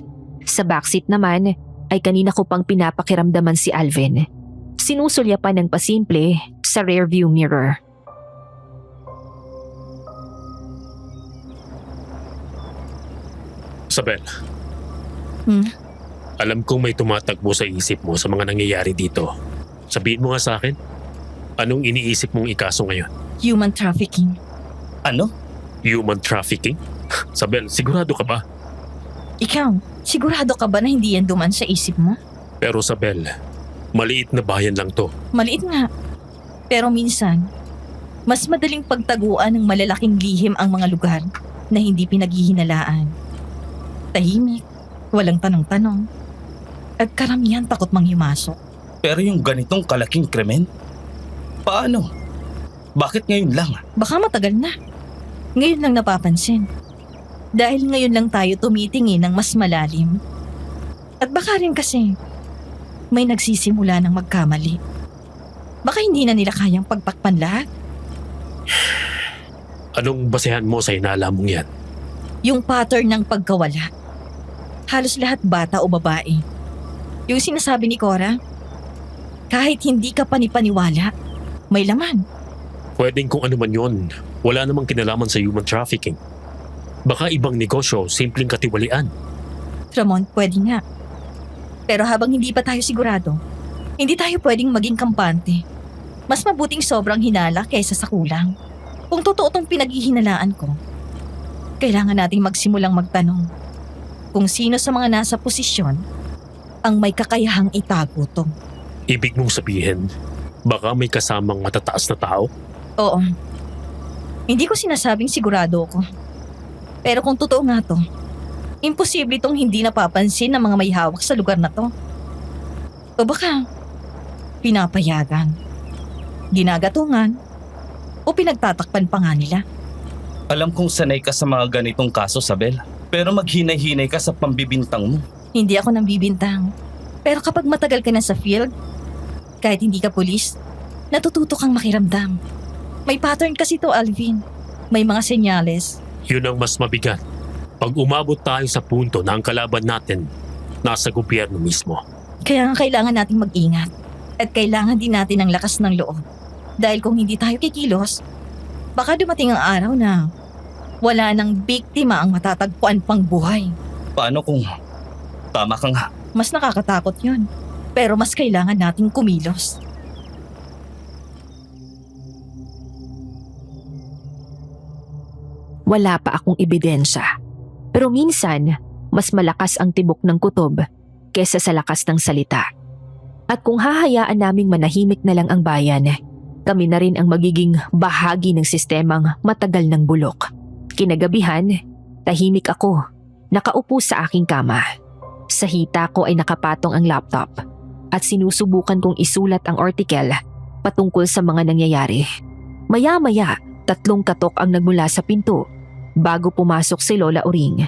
Sa backseat naman ay kanina ko pang pinapakiramdaman si Alvin. Sinusulyapan ng pasimple sa rearview mirror. Isabel. Alam kong may tumatakbo sa isip mo sa mga nangyayari dito. Sabihin mo nga sa akin, anong iniisip mong ikaso ngayon? Human trafficking. Ano? Human trafficking? Isabel, sigurado ka ba? Ikaw, sigurado ka ba na hindi yan duman sa isip mo? Pero Isabel, maliit na bayan lang to. Maliit nga. Pero minsan, mas madaling pagtaguan ng malalaking lihim ang mga lugar na hindi pinaghihinalaan. Tahimik, walang tanong-tanong, at karamihan takot manghimasok. Pero yung ganitong kalaking krimen? Paano? Bakit ngayon lang? Baka matagal na. Ngayon lang napapansin. Dahil ngayon lang tayo tumitingin ng mas malalim. At baka rin kasi may nagsisimula ng magkamali. Baka hindi na nila kayang pagtakpan lahat. Anong basehan mo sa hinala mong yan? Yung pattern ng pagkawala. Halos lahat bata o babae. Yung sinasabi ni Cora, kahit hindi ka panipaniwala, may laman. Pwedeng kung ano man yun, wala namang kinalaman sa human trafficking. Baka ibang negosyo, simpleng katiwalian. Ramon, pwede nga. Pero habang hindi pa tayo sigurado, hindi tayo pwedeng maging kampante. Mas mabuting sobrang hinala kaysa sa kulang. Kung totoo tong pinaghihinalaan ko, kailangan nating magsimulang magtanong kung sino sa mga nasa posisyon ang may kakayahang itago to. Ibig mong sabihin, baka may kasamang matataas na tao? Oo. Hindi ko sinasabing sigurado ako. Pero kung totoo nga to, imposible itong hindi napapansin ng mga may hawak sa lugar na to. O baka, pinapayagan, ginagatungan, o pinagtatakpan pa nga nila. Alam kong sanay ka sa mga ganitong kaso, Sabel. Pero maghinay-hinay ka sa pambibintang mo. Hindi ako nang bibintang. Pero kapag matagal ka na sa field, kahit hindi ka pulis, natututo kang makiramdam. May pattern kasi to, Alvin. May mga senyales. Yun ang mas mabigat. Pag umabot tayo sa punto na ang kalaban natin nasa gobyerno mismo. Kaya nga kailangan nating mag-ingat. At kailangan din natin ng lakas ng loob. Dahil kung hindi tayo kikilos, baka dumating ang araw na wala nang biktima ang matatagpuan pang buhay. Paano kung tama ka nga? Mas nakakatakot yun. Pero mas kailangan nating kumilos. Wala pa akong ebidensya. Pero minsan, mas malakas ang tibok ng kutob kesa sa lakas ng salita. At kung hahayaan naming manahimik na lang ang bayan, kami na rin ang magiging bahagi ng sistemang matagal ng bulok. Kinagabihan, tahimik ako, nakaupo sa aking kama. Sa hita ko ay nakapatong ang laptop at sinusubukan kong isulat ang article patungkol sa mga nangyayari. Maya-maya, 3 katok ang nagmula sa pinto bago pumasok si Lola Uring.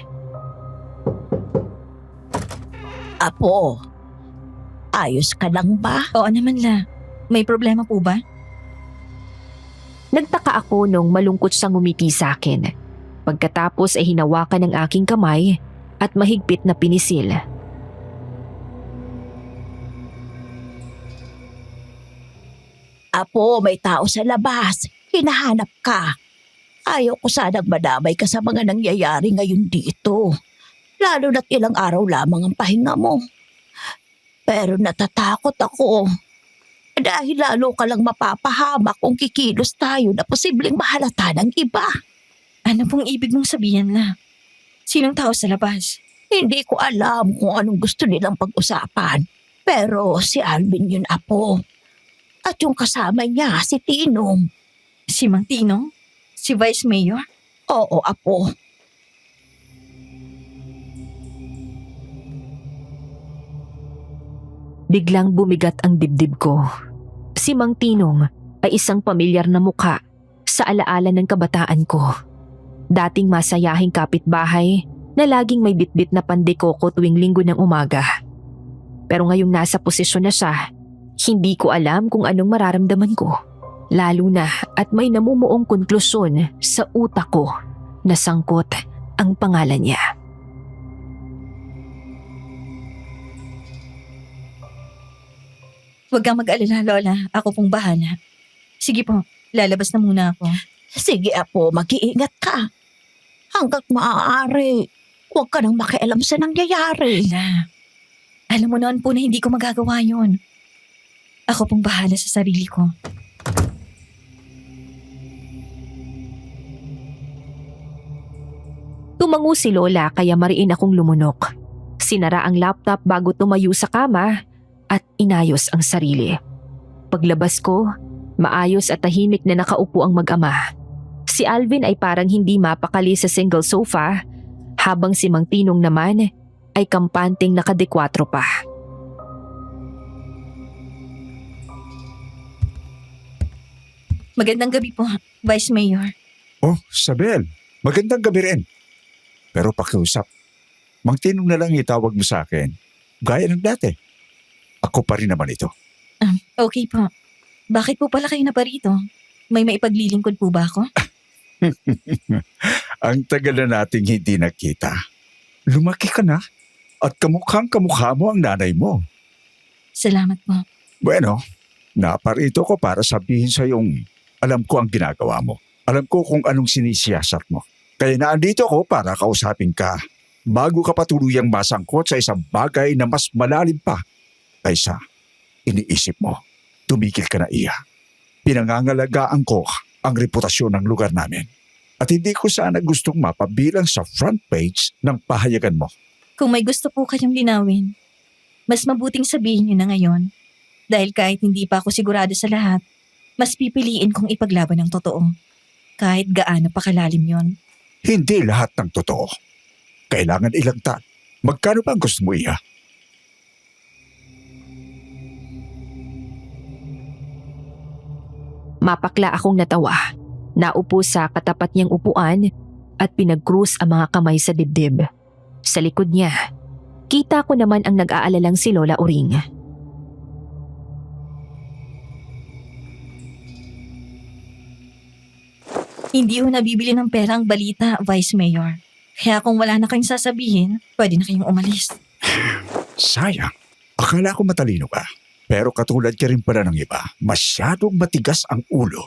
Apo, ayos ka lang ba? Oo naman la. May problema po ba? Nagtaka ako nung malungkot siyang ngumiti sa akin. Pagkatapos ay hinawakan ng aking kamay at mahigpit na pinisil. Apo, may tao sa labas. Hinahanap ka. Ayaw ko sanang madamay ka sa mga nangyayari ngayon dito. Lalo na't ilang araw lamang ang pahinga mo. Pero natatakot ako. Dahil lalo ka lang mapapahamak kung kikilos tayo na posibleng mahalata ng iba. Ano pong ibig mong sabihin la? Sinong tao sa labas? Hindi ko alam kung anong gusto nilang pag-usapan. Pero si Alvin yun, Apo. At yung kasama niya, si Tinong. Si Mang Tinong? Si Vice Mayor? Oo, Apo. Biglang bumigat ang dibdib ko. Si Mang Tinong ay isang pamilyar na mukha sa alaala ng kabataan ko. Dating masayahing kapitbahay na laging may bitbit na pandekoko tuwing linggo ng umaga. Pero ngayong nasa posisyon na siya, hindi ko alam kung anong mararamdaman ko. Lalo na at may namumuong konklusyon sa utak ko na sangkot ang pangalan niya. Huwag kang mag-alala, Lola. Ako pong bahala. Sige po, lalabas na muna ako. Sige, Apo, mag-iingat ka. Hanggat maaari, huwag ka nang makialam sa nangyayari. Ala, alam mo noon po na hindi ko magagawa yon. Ako pong bahala sa sarili ko. Tumango si Lola kaya mariin akong lumunok. Sinara ang laptop bago tumayo sa kama at inayos ang sarili. Paglabas ko, maayos at tahimik na nakaupo ang mag-ama. Si Alvin ay parang hindi mapakali sa single sofa, habang si Mang Tinong naman ay kampanting nakadekwatro pa. Magandang gabi po, Vice Mayor. Oh, Sabel, magandang gabi rin. Pero pakiusap, Mang Tinong na lang itawag mo sa akin. Gaya ng dati. Ako pa rin naman ito. Okay po. Bakit po pala kayo na pa rito? May maipaglilingkod po ba ako? Ang tagal na nating hindi nakita. Lumaki ka na at kamukhang kamukha mo ang nanay mo. Salamat po. Bueno, naparito ko para sabihin sa yung alam ko ang ginagawa mo. Alam ko kung anong sinisiyasat mo. Kaya naandito ko para kausapin ka bago ka patuluyang masangkot sa isang bagay na mas malalim pa kaysa iniisip mo. Tumigil ka na, Iya. Pinangangalagaan ko ang reputasyon ng lugar namin. At hindi ko sana gustong mapabilang sa front page ng pahayagan mo. Kung may gusto po kayong linawin, mas mabuting sabihin niyo na ngayon. Dahil kahit hindi pa ako sigurado sa lahat, mas pipiliin kong ipaglaban ng totoo. Kahit gaano pa kalalim yon. Hindi lahat ng totoo. Kailangan ilagtan. Magkano ba ang gusto mo, Iya? Mapakla akong natawa. Naupo sa katapat niyang upuan at pinag-krus ang mga kamay sa dibdib. Sa likod niya, kita ko naman ang nag-aalalang si Lola Uring. Hindi ho nabibili ng pera ang balita, Vice Mayor. Kaya kung wala na kayong sasabihin, pwede na kayong umalis. Sayang. Akala ko matalino ka. Pero katulad ka rin pala ng iba, masyadong matigas ang ulo.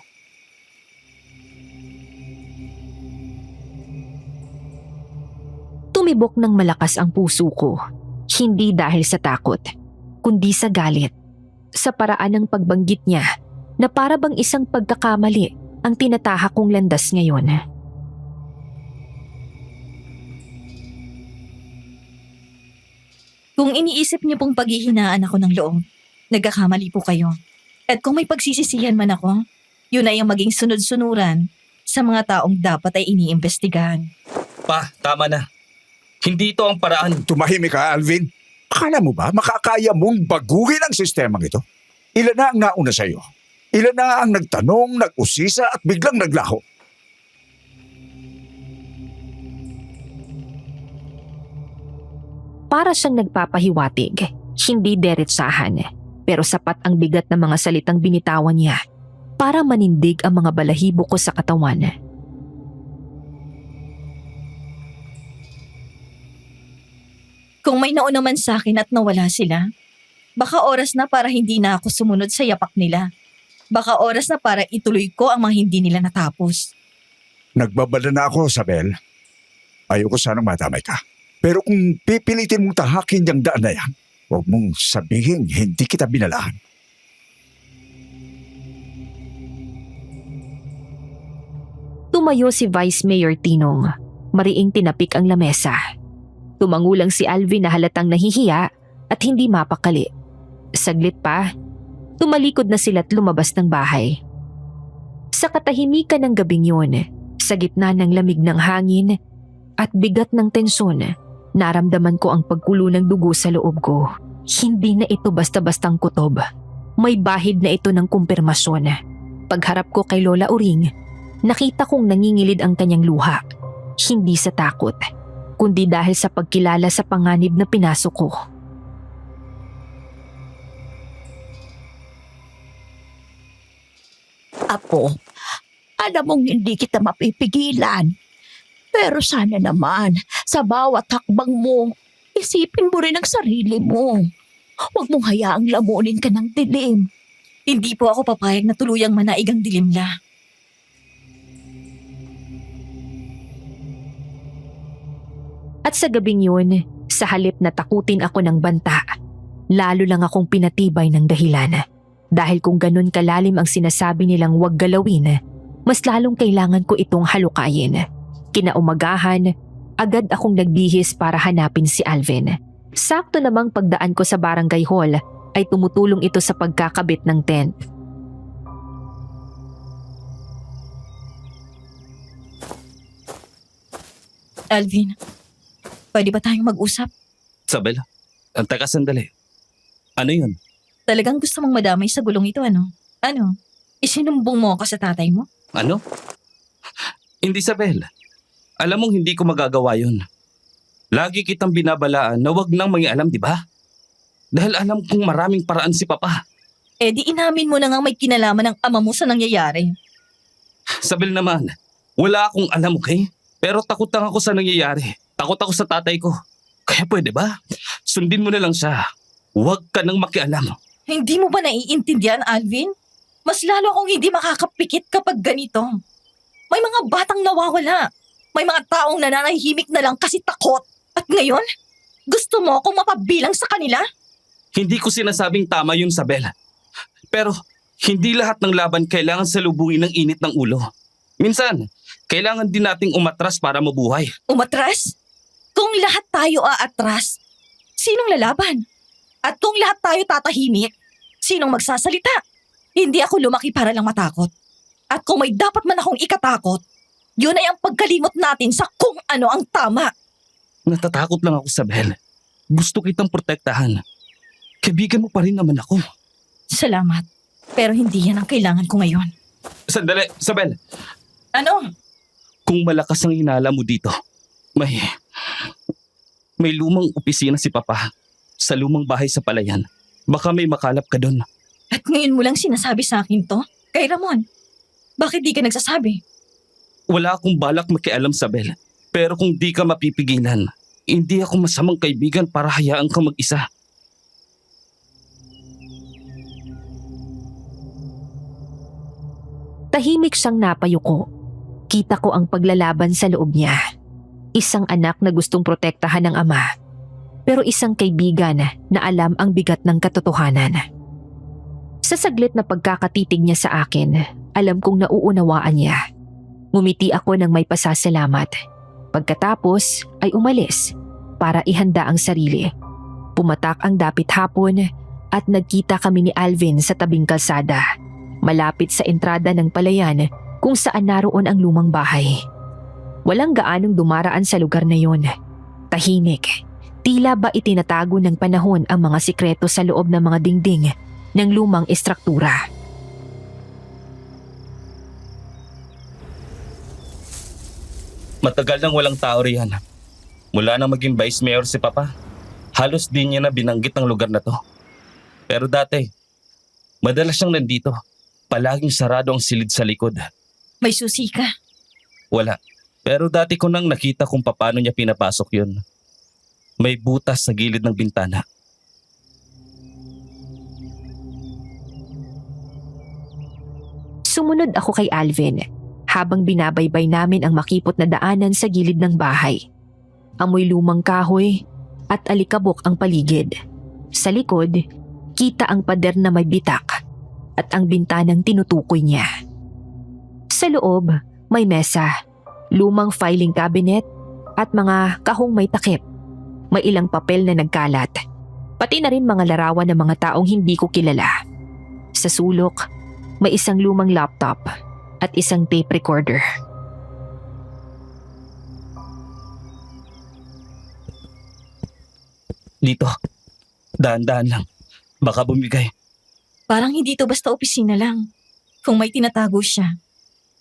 Tumibok ng malakas ang puso ko. Hindi dahil sa takot, kundi sa galit. Sa paraan ng pagbanggit niya na para bang isang pagkakamali ang tinatahak kong landas ngayon. Kung iniisip niyo pong paghihinaan ako ng loob, nagkakamali po kayo. At kung may pagsisisihan man ako, yun ay ang maging sunod-sunuran sa mga taong dapat ay iniimbestigahan. Pa, tama na. Hindi ito ang paraan. Tumahimik ka, Alvin. Akala mo ba makakaya mong baguhin ang sistemang ito? Ilan na ang nauna sa'yo? Ilan na ang nagtanong, nag-usisa at biglang naglaho? Para siyang nagpapahiwatig, hindi diretsahan, pero sapat ang bigat ng mga salitang binitawan niya para manindig ang mga balahibo ko sa katawan. Kung may nauna man sa akin at nawala sila, baka oras na para hindi na ako sumunod sa yapak nila. Baka oras na para ituloy ko ang mga hindi nila natapos. Nagbabala na ako, Sabel. Ayoko sanang matamay ka. Pero kung pipilitin mong tahakin yung daan na yan, huwag mong sabihin hindi kita binalaan. Tumayo si Vice Mayor Tinong. Mariing tinapik ang lamesa. Tumangulang si Alvin na halatang nahihiya at hindi mapakali. Saglit pa, tumalikod na sila't lumabas ng bahay. Sa katahimikan ng gabing yun, sa gitna ng lamig ng hangin at bigat ng tensyon, naramdaman ko ang pagkulo ng dugo sa loob ko. Hindi na ito basta-bastang kutob. May bahid na ito ng kumpirmasyon. Pagharap ko kay Lola Uring, nakita kong nangingilid ang kanyang luha. Hindi sa takot, kundi dahil sa pagkilala sa panganib na pinasok ko. Apo, alam mong hindi kita mapipigilan. Pero sana naman, sa bawat hakbang mo, isipin mo rin ang sarili mo. Huwag mong hayaang lamunin ka ng dilim. Hindi po ako papayag na tuluyang manaig ang dilimla. At sa gabing yun, sa halip na takutin ako ng banta, lalo lang akong pinatibay ng dahilan. Dahil kung ganun kalalim ang sinasabi nilang huwag galawin, mas lalong kailangan ko itong halukayin. Kinaumagahan, agad akong nagbihis para hanapin si Alvin. Sakto namang pagdaan ko sa barangay hall ay tumutulong ito sa pagkakabit ng tent. Alvin, pwede ba tayong mag-usap? Sabel, teka sandali. Ano yun? Talagang gusto mong madamay sa gulong ito, ano? Ano? Isinumbong mo ako sa tatay mo? Ano? Hindi, Sabel. Alam mong hindi ko magagawa yun. Lagi kitang binabalaan na wag nang mangialam, di ba? Dahil alam kong maraming paraan si Papa. Eh di inamin mo na nga may kinalaman ng ama mo sa nangyayari. Sabel naman, wala akong alam, okay? Pero takot lang ako sa nangyayari. Takot ako sa tatay ko. Kaya pwede ba? Sundin mo na lang siya. Huwag ka nang makialam. Hindi mo ba naiintindihan, Alvin? Mas lalo akong hindi makakapikit kapag ganito. May mga batang nawawala. May mga taong nananahimik na lang kasi takot. At ngayon, gusto mo akong mapabilang sa kanila? Hindi ko sinasabing tama yun, Sabel. Pero hindi lahat ng laban kailangan salubungin ng init ng ulo. Minsan, kailangan din nating umatras para mabuhay. Umatras? Kung lahat tayo aatras, sinong lalaban? At kung lahat tayo tatahimik, sinong magsasalita? Hindi ako lumaki para lang matakot. At kung may dapat man akong ikatakot, yun ay ang pagkalimot natin sa kung ano ang tama. Natatakot lang ako, Sabel. Gusto kitang protektahan. Kaibigan mo pa rin naman ako. Salamat. Pero hindi yan ang kailangan ko ngayon. Sandali, Sabel. Ano? Kung malakas ang hinala mo dito, may lumang opisina si Papa sa lumang bahay sa Palayan. Baka may makalap ka doon. At ngayon mo lang sinasabi sa akin to? Kay Ramon, bakit di ka nagsasabi? Wala akong balak makialam, Sabel. Pero kung di ka mapipigilan, hindi ako masamang kaibigan para hayaan kang mag-isa. Tahimik siyang napayuko. Kita ko ang paglalaban sa loob niya. Isang anak na gustong protektahan ng ama, pero isang kaibigan na alam ang bigat ng katotohanan. Sa saglit na pagkakatitig niya sa akin, alam kong nauunawaan niya. Ngumiti ako ng may pasasalamat. Pagkatapos ay umalis para ihanda ang sarili. Pumatak ang dapit hapon at nagkita kami ni Alvin sa tabing kalsada, malapit sa entrada ng Palayan kung saan naroon ang lumang bahay. Walang gaanong dumaraan sa lugar na yon. Tahimik. Tila ba itinatago ng panahon ang mga sikreto sa loob ng mga dingding ng lumang estruktura. Matagal nang walang tao riyan. Mula nang maging vice mayor si Papa, halos di niya na binanggit ang lugar na to. Pero dati, madalas siyang nandito. Palaging sarado ang silid sa likod. May susi ka. Wala. Pero dati ko nang nakita kung paano niya pinapasok yun. May butas sa gilid ng bintana. Sumunod ako kay Alvin habang binabaybay namin ang makipot na daanan sa gilid ng bahay. Amoy lumang kahoy at alikabok ang paligid. Sa likod, kita ang pader na may bitak at ang bintanang tinutukoy niya. Sa loob, may mesa, lumang filing cabinet at mga kahong may takip. May ilang papel na nagkalat. Pati na rin mga larawan ng mga taong hindi ko kilala. Sa sulok, may isang lumang laptop at isang tape recorder. Dito. Dahan-dahan lang. Baka bumigay. Parang hindi to basta opisina lang. Kung may tinatago siya,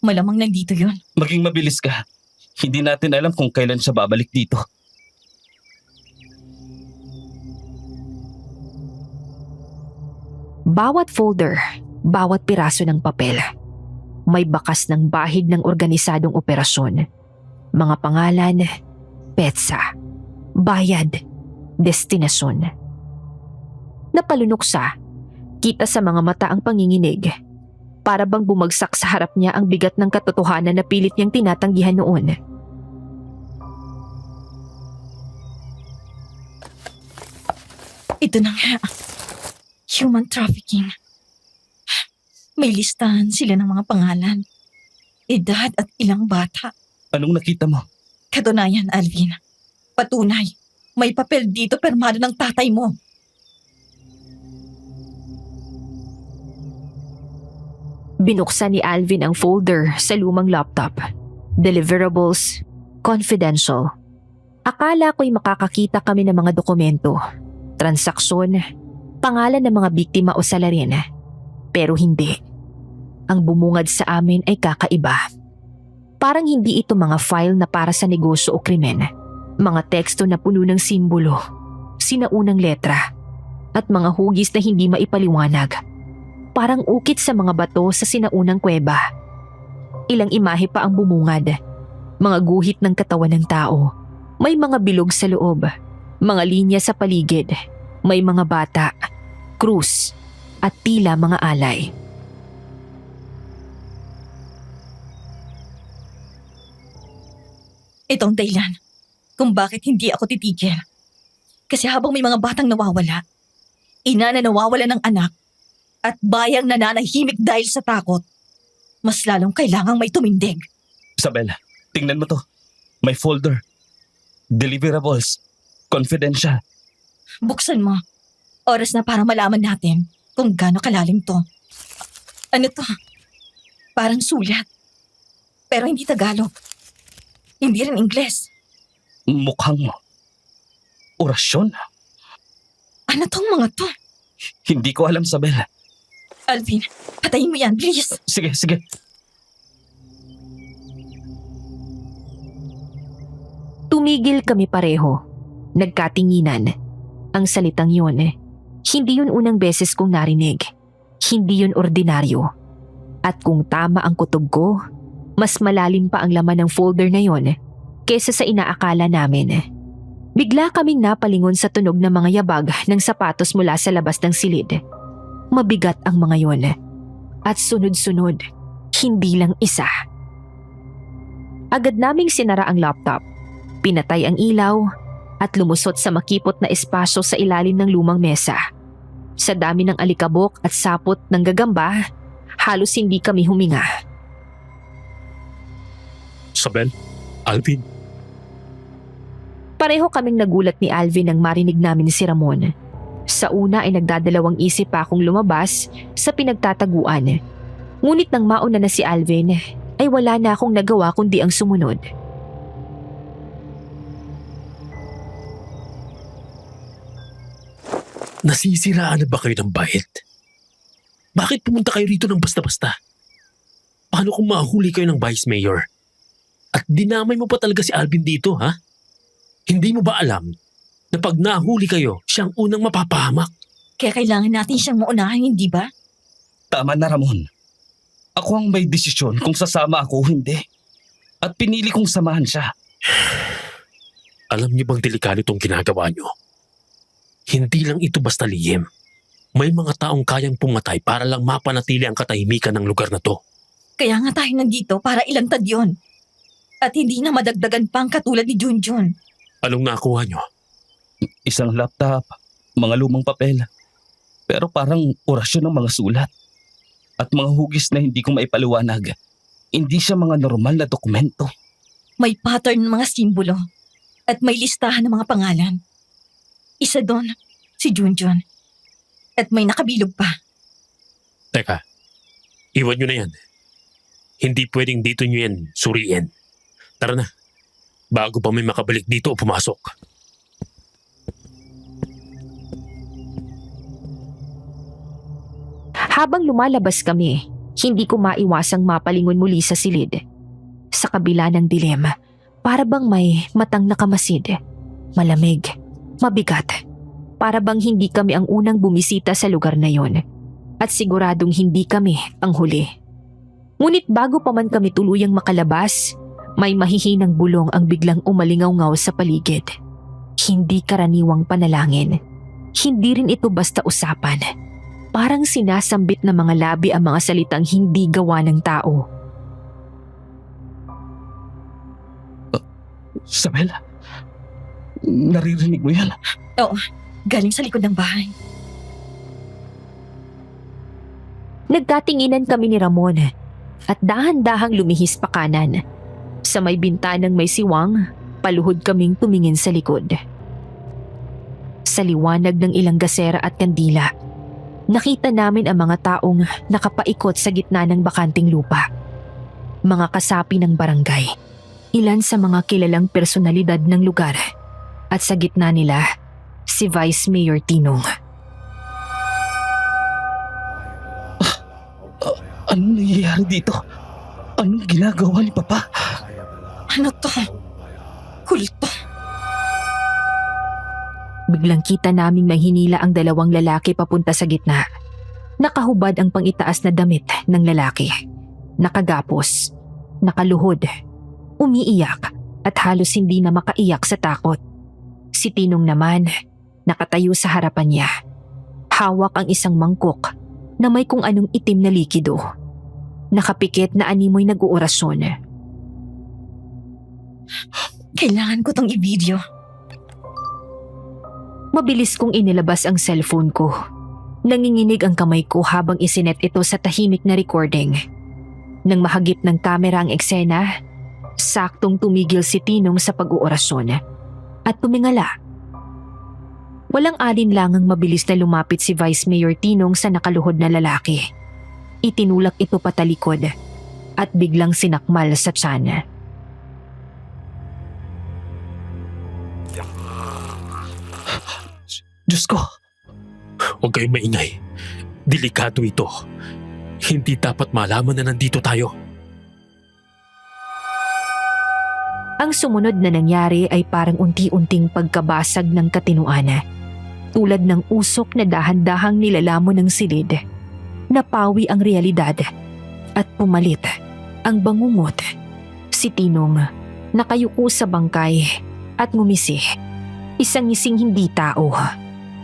malamang nandito yon. Maging mabilis ka. Hindi natin alam kung kailan siya babalik dito. Bawat folder, bawat piraso ng papel, may bakas ng bahid ng organisadong operasyon. Mga pangalan, petsa, bayad, destinasyon. Napalunoksa, kita sa mga mata ang panginginig. Para bang bumagsak sa harap niya ang bigat ng katotohanan na pilit niyang tinatanggihan noon. Ito na nga. Human trafficking. May listahan sila ng mga pangalan, edad at ilang bata. Anong nakita mo? Katunayan, Alvin. Patunay. May papel dito permado ng tatay mo. Binuksan ni Alvin ang folder sa lumang laptop. Deliverables, confidential. Akala ko'y makakakita kami ng mga dokumento, transaksyon, pangalan ng mga biktima o salarin. Pero hindi. Ang bumungad sa amin ay kakaiba. Parang hindi ito mga file na para sa negosyo o krimen. Mga teksto na puno ng simbolo, sinaunang letra, at mga hugis na hindi maipaliwanag. Parang ukit sa mga bato sa sinaunang kuweba. Ilang imahe pa ang bumungad. Mga guhit ng katawan ng tao. May mga bilog sa loob. Mga linya sa paligid. May mga bata, krus, at tila mga alay. Itong dahilan kung bakit hindi ako titigil. Kasi habang may mga batang nawawala, ina na nawawala ng anak, at bayang nananahimik dahil sa takot, mas lalong kailangang may tumindig. Isabel, tingnan mo to. May folder. Deliverables. Confidential. Buksan mo. Oras na para malaman natin kung gaano kalalim to. Ano to? Parang sulat. Pero hindi Tagalog. Hindi rin Ingles. Mukhang orasyon. Ano tong mga to? Hindi ko alam, Isabel. Alvin, patayin mo yan, please. Sige, sige. Tumigil kami pareho. Nagkatinginan. Ang salitang yun, hindi yun unang beses kong narinig. Hindi yun ordinaryo. At kung tama ang kutob ko, mas malalim pa ang laman ng folder na yun kesa sa inaakala namin. Bigla kaming napalingon sa tunog ng mga yabag ng sapatos mula sa labas ng silid. Mabigat ang mga yun. At sunod-sunod, hindi lang isa. Agad naming sinara ang laptop, pinatay ang ilaw, at lumusot sa makipot na espasyo sa ilalim ng lumang mesa. Sa dami ng alikabok at sapot ng gagamba, halos hindi kami huminga. Isabel, Alvin, Pareho kaming nagulat ni Alvin nang marinig namin si Ramon. Sa una ay nagdadalawang isip pa akong lumabas sa pinagtataguan. Ngunit nang mauna na si Alvin, ay wala na akong nagawa kundi ang sumunod. nasisiraan na ba kayo ng bayit? Bakit pumunta kayo rito ng basta-basta? Paano kung mahuli kayo ng vice mayor? At dinamay mo pa talaga si Alvin dito, ha? Hindi mo ba alam na pag nahuli kayo, siyang unang mapapahamak? Kaya kailangan natin siyang maunahan, hindi ba? Tama na, Ramon. Ako ang may desisyon kung sasama ako o hindi. At pinili kong samahan siya. Alam niyo bang delikado itong ginagawa niyo? Hindi lang ito basta lihim. May mga taong kayang pumatay para lang mapanatili ang katahimikan ng lugar na to. Kaya nga tayo nandito para ilantad yon. At hindi na madagdagan pang katulad ni Junjun. Anong nakuha niyo? Isang laptop, mga lumang papel. Pero parang orasyon ng mga sulat. At mga hugis na hindi ko maipaliwanag. Hindi siya mga normal na dokumento. May pattern ng mga simbolo. At may listahan ng mga pangalan. Isa doon, si Junjun. At may nakabilog pa. Teka, iwan niyo na yan. Hindi pwedeng dito niyo yan suriin. Tara na, bago pa may makabalik dito o pumasok. Habang lumalabas kami, hindi ko maiwasang mapalingon muli sa silid. Sa kabila ng dilim, para bang may matang nakamasid. Malamig, mabigat. Para bang hindi kami ang unang bumisita sa lugar na yon. At siguradong hindi kami ang huli. Ngunit bago pa man kami tuluyang makalabas, may mahihinang bulong ang biglang umalingaw-ngaw sa paligid. Hindi karaniwang panalangin. Hindi rin ito basta usapan. Parang sinasambit ng mga labi ang mga salitang hindi gawa ng tao. Isabel, naririnig mo yan? Oo, galing sa likod ng bahay. Nagkatinginan kami ni Ramon at dahan-dahang lumihis pa kanan. Sa may bintanang may siwang, paluhod kaming tumingin sa likod. Sa liwanag ng ilang gasera at kandila, nakita namin ang mga taong nakapaikot sa gitna ng bakanting lupa. Mga kasapi ng barangay, ilan sa mga kilalang personalidad ng lugar, at sa gitna nila, si Vice Mayor Tinong. Anong nangyayari dito? Anong ginagawa ni Papa? Ano to? Kulto. Biglang kita naming mahinila ang dalawang lalaki papunta sa gitna. Nakahubad ang pangitaas na damit ng lalaki. Nakagapos, nakaluhod, umiiyak at halos hindi na makaiyak sa takot. Si Tinong naman, nakatayo sa harapan niya. Hawak ang isang mangkok na may kung anong itim na likido. Nakapikit na animoy nag-uorasyon. Kailangan ko tong i-video. Mabilis kong inilabas ang cellphone ko. Nanginginig ang kamay ko habang isinet ito sa tahimik na recording. Nang mahagip ng kamera ang eksena, saktong tumigil si Tinong sa pag-uorasyon at tumingala. Walang alinlangang mabilis na lumapit si Vice Mayor Tinong sa nakaluhod na lalaki. Itinulak ito patalikod at biglang sinakmal sa tiyan. Diyos ko, Huwag kayong maingay. Delikado ito. Hindi dapat malaman na nandito tayo. Ang sumunod na nangyari ay parang unti-unting pagkabasag ng katinuan. Tulad ng usok na dahan-dahang nilalamon ng silid. Napawi ang realidad at pumalit ang bangungot. Si Tinong nakayuko sa bangkay at ngumisi. Isang ngising hindi tao.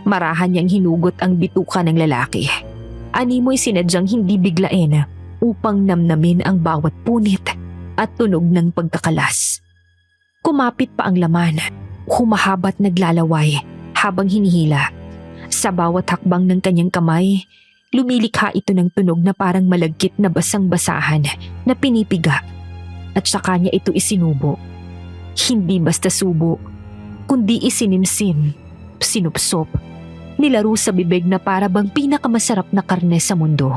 Marahan niyang hinugot ang bituka ng lalaki. Animoy sinadyang hindi biglain upang namnamin ang bawat punit at tunog ng pagkakalas. Kumapit pa ang laman, humahaba't naglalaway habang hinihila. Sa bawat hakbang ng kanyang kamay, lumilikha ito ng tunog na parang malagkit na basang-basahan na pinipiga. At saka niya ito isinubo. Hindi basta subo, kundi isinimsim, sinupsop, nilaro sa bibig na para bang pinakamasarap na karne sa mundo.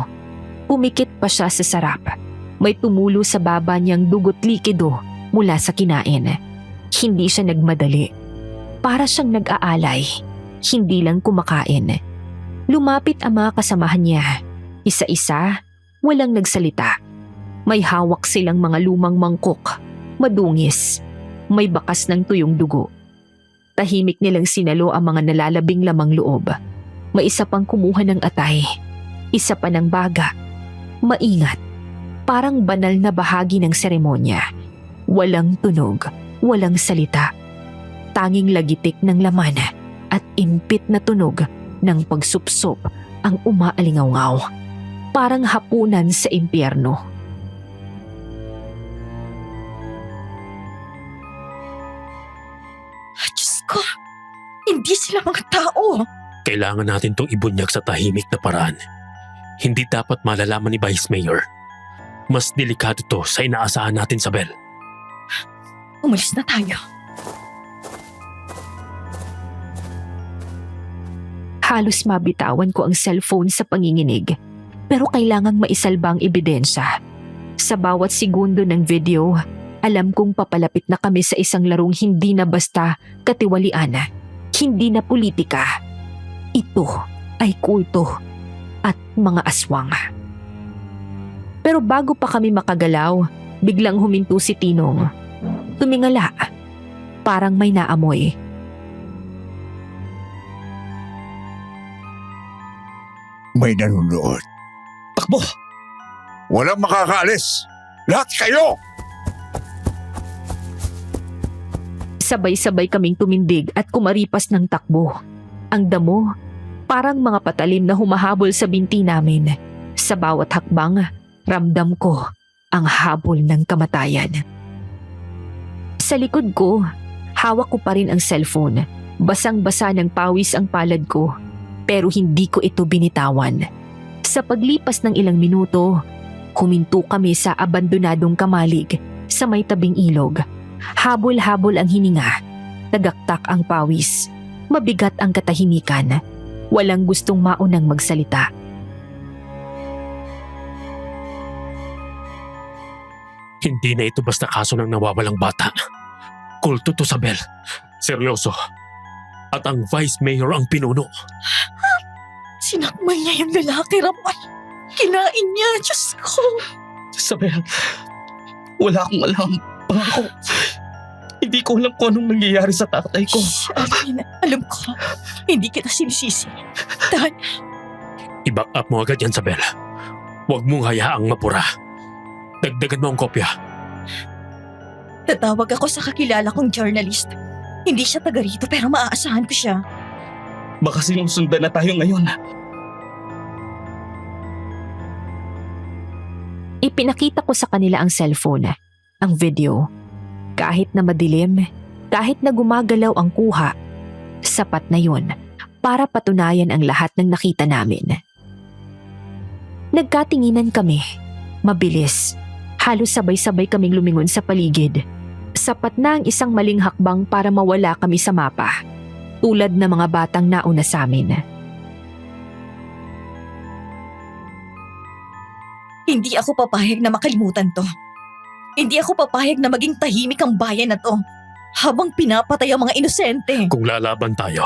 Pumikit pa siya sa sarap. May tumulo sa baba niyang dugot likido mula sa kinain. Hindi siya nagmadali. Para siyang nag-aalay, hindi lang kumakain. Lumapit ang mga kasamahan niya. Isa-isa, walang nagsalita. May hawak silang mga lumang mangkok, madungis, may bakas ng tuyong dugo. Tahimik nilang sinalo ang mga nalalabing lamang loob. May isa pang kumuha ng atay, isa pa ng baga. Maingat, parang banal na bahagi ng seremonya. Walang tunog, walang salita. Tanging lagitik ng laman at impit na tunog ng pagsupsop ang umaalingaw-ngaw. Parang hapunan sa impyerno. Diyos ko, hindi sila mga tao. Kailangan natin tong ibunyag sa tahimik na paraan. Hindi dapat malalaman ni Vice Mayor. Mas delikado to sa inaasahan natin, Sabel. Umalis na tayo. Halos mabitawan ko ang cellphone sa panginginig, pero kailangang maisalba ang ebidensya. Sa bawat segundo ng video, alam kong papalapit na kami sa isang larong hindi na basta katiwalian, hindi na politika. Ito ay kulto at mga aswang. Pero bago pa kami makagalaw, biglang huminto si Tinong. Tumingala, parang may naamoy. May nanonood. Takbo! Walang makakaalis. Lahat kayo! Sabay-sabay kaming tumindig at kumaripas ng takbo. Ang damo, parang mga patalim na humahabol sa binti namin. Sa bawat hakbang, ramdam ko ang habol ng kamatayan. Sa likod ko, hawak ko pa rin ang cellphone. Basang-basa ng pawis ang palad ko, pero hindi ko ito binitawan. Sa paglipas ng ilang minuto, huminto kami sa abandonadong kamalig sa may tabing ilog. Habol-habol ang hininga, tagaktak ang pawis, mabigat ang katahimikan. Walang gustong maunang magsalita. Hindi na ito basta kaso ng nawawalang bata. Kulto to, Sabel. Seryoso. At ang Vice Mayor ang pinuno. Sinakmal niya yung lalaki, Ramon. Kinain niya, Diyos ko. Isabel, wala akong alam. Pangako, hindi ko alam kung anong nangyayari sa tatay ko. Shh, Alvin, alam ko. Hindi kita sinisisi. Tahan. I-back up mo agad yan, Sabel. Huwag mong hayaang mapura. Dagdagan mo ang kopya. Tatawag ako sa kakilala kong journalist. Hindi siya taga rito pero maaasahan ko siya. Baka sinusundan na tayo ngayon. Ipinakita ko sa kanila ang cellphone, ang video. Kahit na madilim, kahit na gumagalaw ang kuha, sapat na yun para patunayan ang lahat ng nakita namin. Nagkatinginan kami, mabilis. Halos sabay-sabay kaming lumingon sa paligid. Sapat na ang isang maling hakbang para mawala kami sa mapa, tulad ng mga batang nauna sa amin. Hindi ako papayag na makalimutan to. Hindi ako papayag na maging tahimik ang bayan na to habang pinapatay ang mga inosente. Kung lalaban tayo,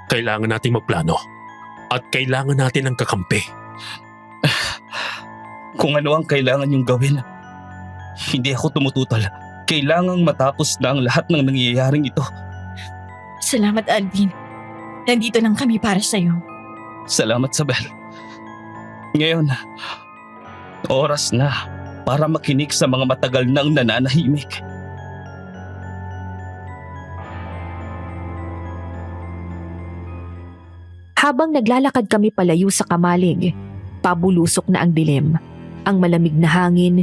kailangan nating magplano. At kailangan natin ng kakampi. Kung ano ang kailangan niyong gawin, hindi ako tumututol. Kailangang matapos na ang lahat ng nangyayaring ito. Salamat, Alvin. Nandito lang kami para sa'yo. Salamat, Sabel. Ngayon, oras na para makinig sa mga matagal nang nananahimik. Habang naglalakad kami palayo sa kamalig, pabulusok na ang dilim. Ang malamig na hangin,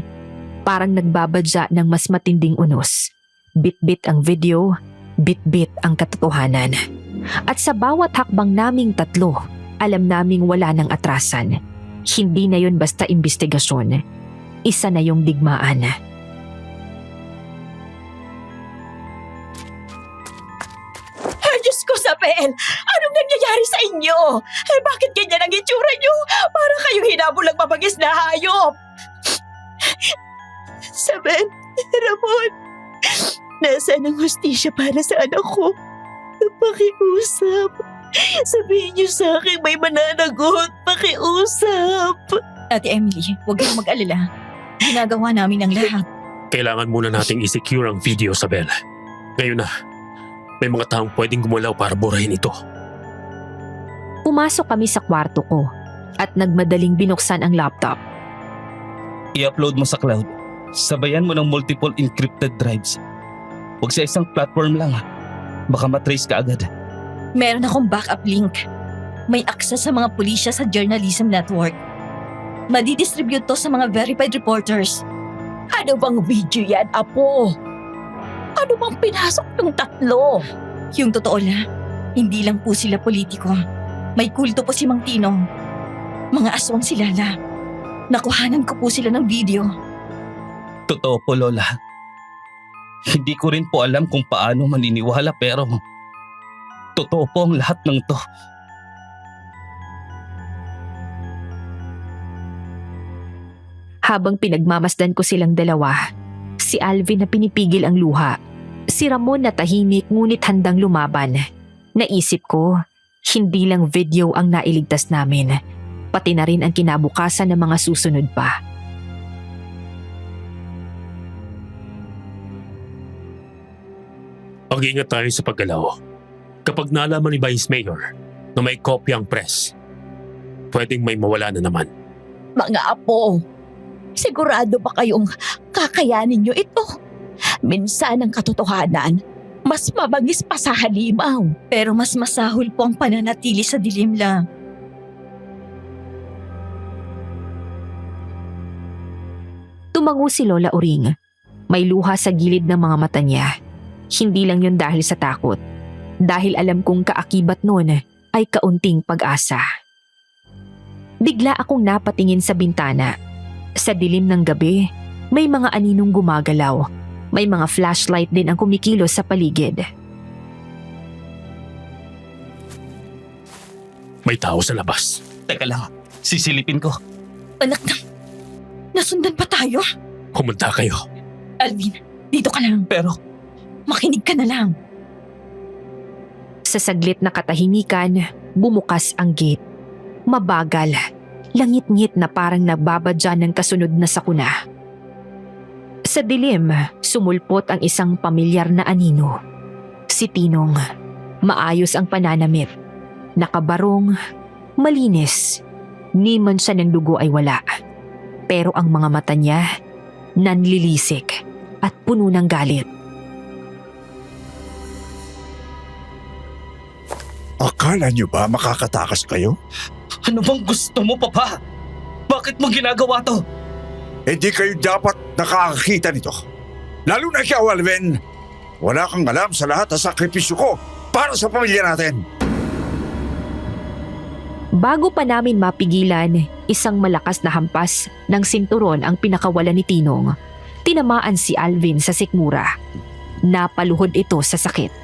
parang nagbabadya ng mas matinding unos. Bit-bit ang video, bit-bit ang katotohanan. At sa bawat hakbang naming tatlo, alam naming wala nang atrasan. Hindi na yun basta imbestigasyon. Isa na yung digmaan. Ay, Diyos ko, Sabel! Anong nangyayari sa inyo? Bakit ganyan ang itsura nyo? Para kayong hinabulang mabagis na hayop! Sabel, Ramon, nasaan ang hustisya para sa anak ko? Pakiusap. Sabihin niyo sa akin may mananagot. Pakiusap. Ate Emily, huwag kang mag-alala. Ginagawa namin ang lahat. Kailangan muna nating i-secure ang video, Sabel. Ngayon na, may mga taong pwedeng gumalaw para burahin ito. Pumasok kami sa kwarto ko at nagmadaling binuksan ang laptop. I-upload mo sa cloud. Sabayan mo ng multiple encrypted drives. Huwag sa isang platform lang. Baka matrace ka agad. Meron akong backup link. May access sa mga pulisya sa Journalism Network. Madidistribute to sa mga verified reporters. Ano bang video yan, Apo? Ano bang pinasok ng tatlo? Yung totoo la, hindi lang po sila politiko. May kulto po si Mang Tinong. Mga aswang sila la. Nakuhanan ko po sila ng video. Totoo po, Lola. Hindi ko rin po alam kung paano maniniwala pero totoo po ang lahat ng to. Habang pinagmamasdan ko silang dalawa, si Alvin na pinipigil ang luha. Si Ramon na tahimik ngunit handang lumaban. Naisip ko, hindi lang video ang nailigtas namin, pati na rin ang kinabukasan ng mga susunod pa. Mag-ingat tayo sa paggalaw. Kapag nalaman ni Vice Mayor na may kopya ang press, pwedeng may mawala na naman. Mga Apo, sigurado ba kayong kakayanin nyo ito? Minsan ang katotohanan, mas mabangis pa sa halimaw. Pero mas masahol po ang pananatili sa dilim la. Tumango si Lola Uring. May luha sa gilid ng mga mata niya. Hindi lang yun dahil sa takot. Dahil alam kong kaakibat noon ay kaunting pag-asa. Bigla akong napatingin sa bintana. Sa dilim ng gabi, may mga aninong gumagalaw. May mga flashlight din ang kumikilos sa paligid. May tao sa labas. Teka lang, sisilipin ko. Anak na, nasundan pa tayo? Pumunta kayo. Alvin, dito ka lang. Pero Makinig ka na lang. Sa saglit na katahimikan, bumukas ang gate. Mabagal, langit-ngit na parang nagbabadya ng kasunod na sakuna. Sa dilim, sumulpot ang isang pamilyar na anino. Si Tinong. Maayos ang pananamit. Nakabarong, malinis. Ni mansa ng dugo ay wala. Pero ang mga mata niya, nanlilisik at puno ng galit. Akala niyo ba makakatakas kayo? ano bang gusto mo, Papa? Bakit mo ginagawa to? Hindi kayo dapat nakakakita nito. Lalo na ikaw, Alvin. Wala kang alam sa lahat ng sakripisyo ko para sa pamilya natin. Bago pa namin mapigilan, isang malakas na hampas ng sinturon ang pinakawalan ni Tinong. Tinamaan si Alvin sa sikmura. Napaluhod ito sa sakit.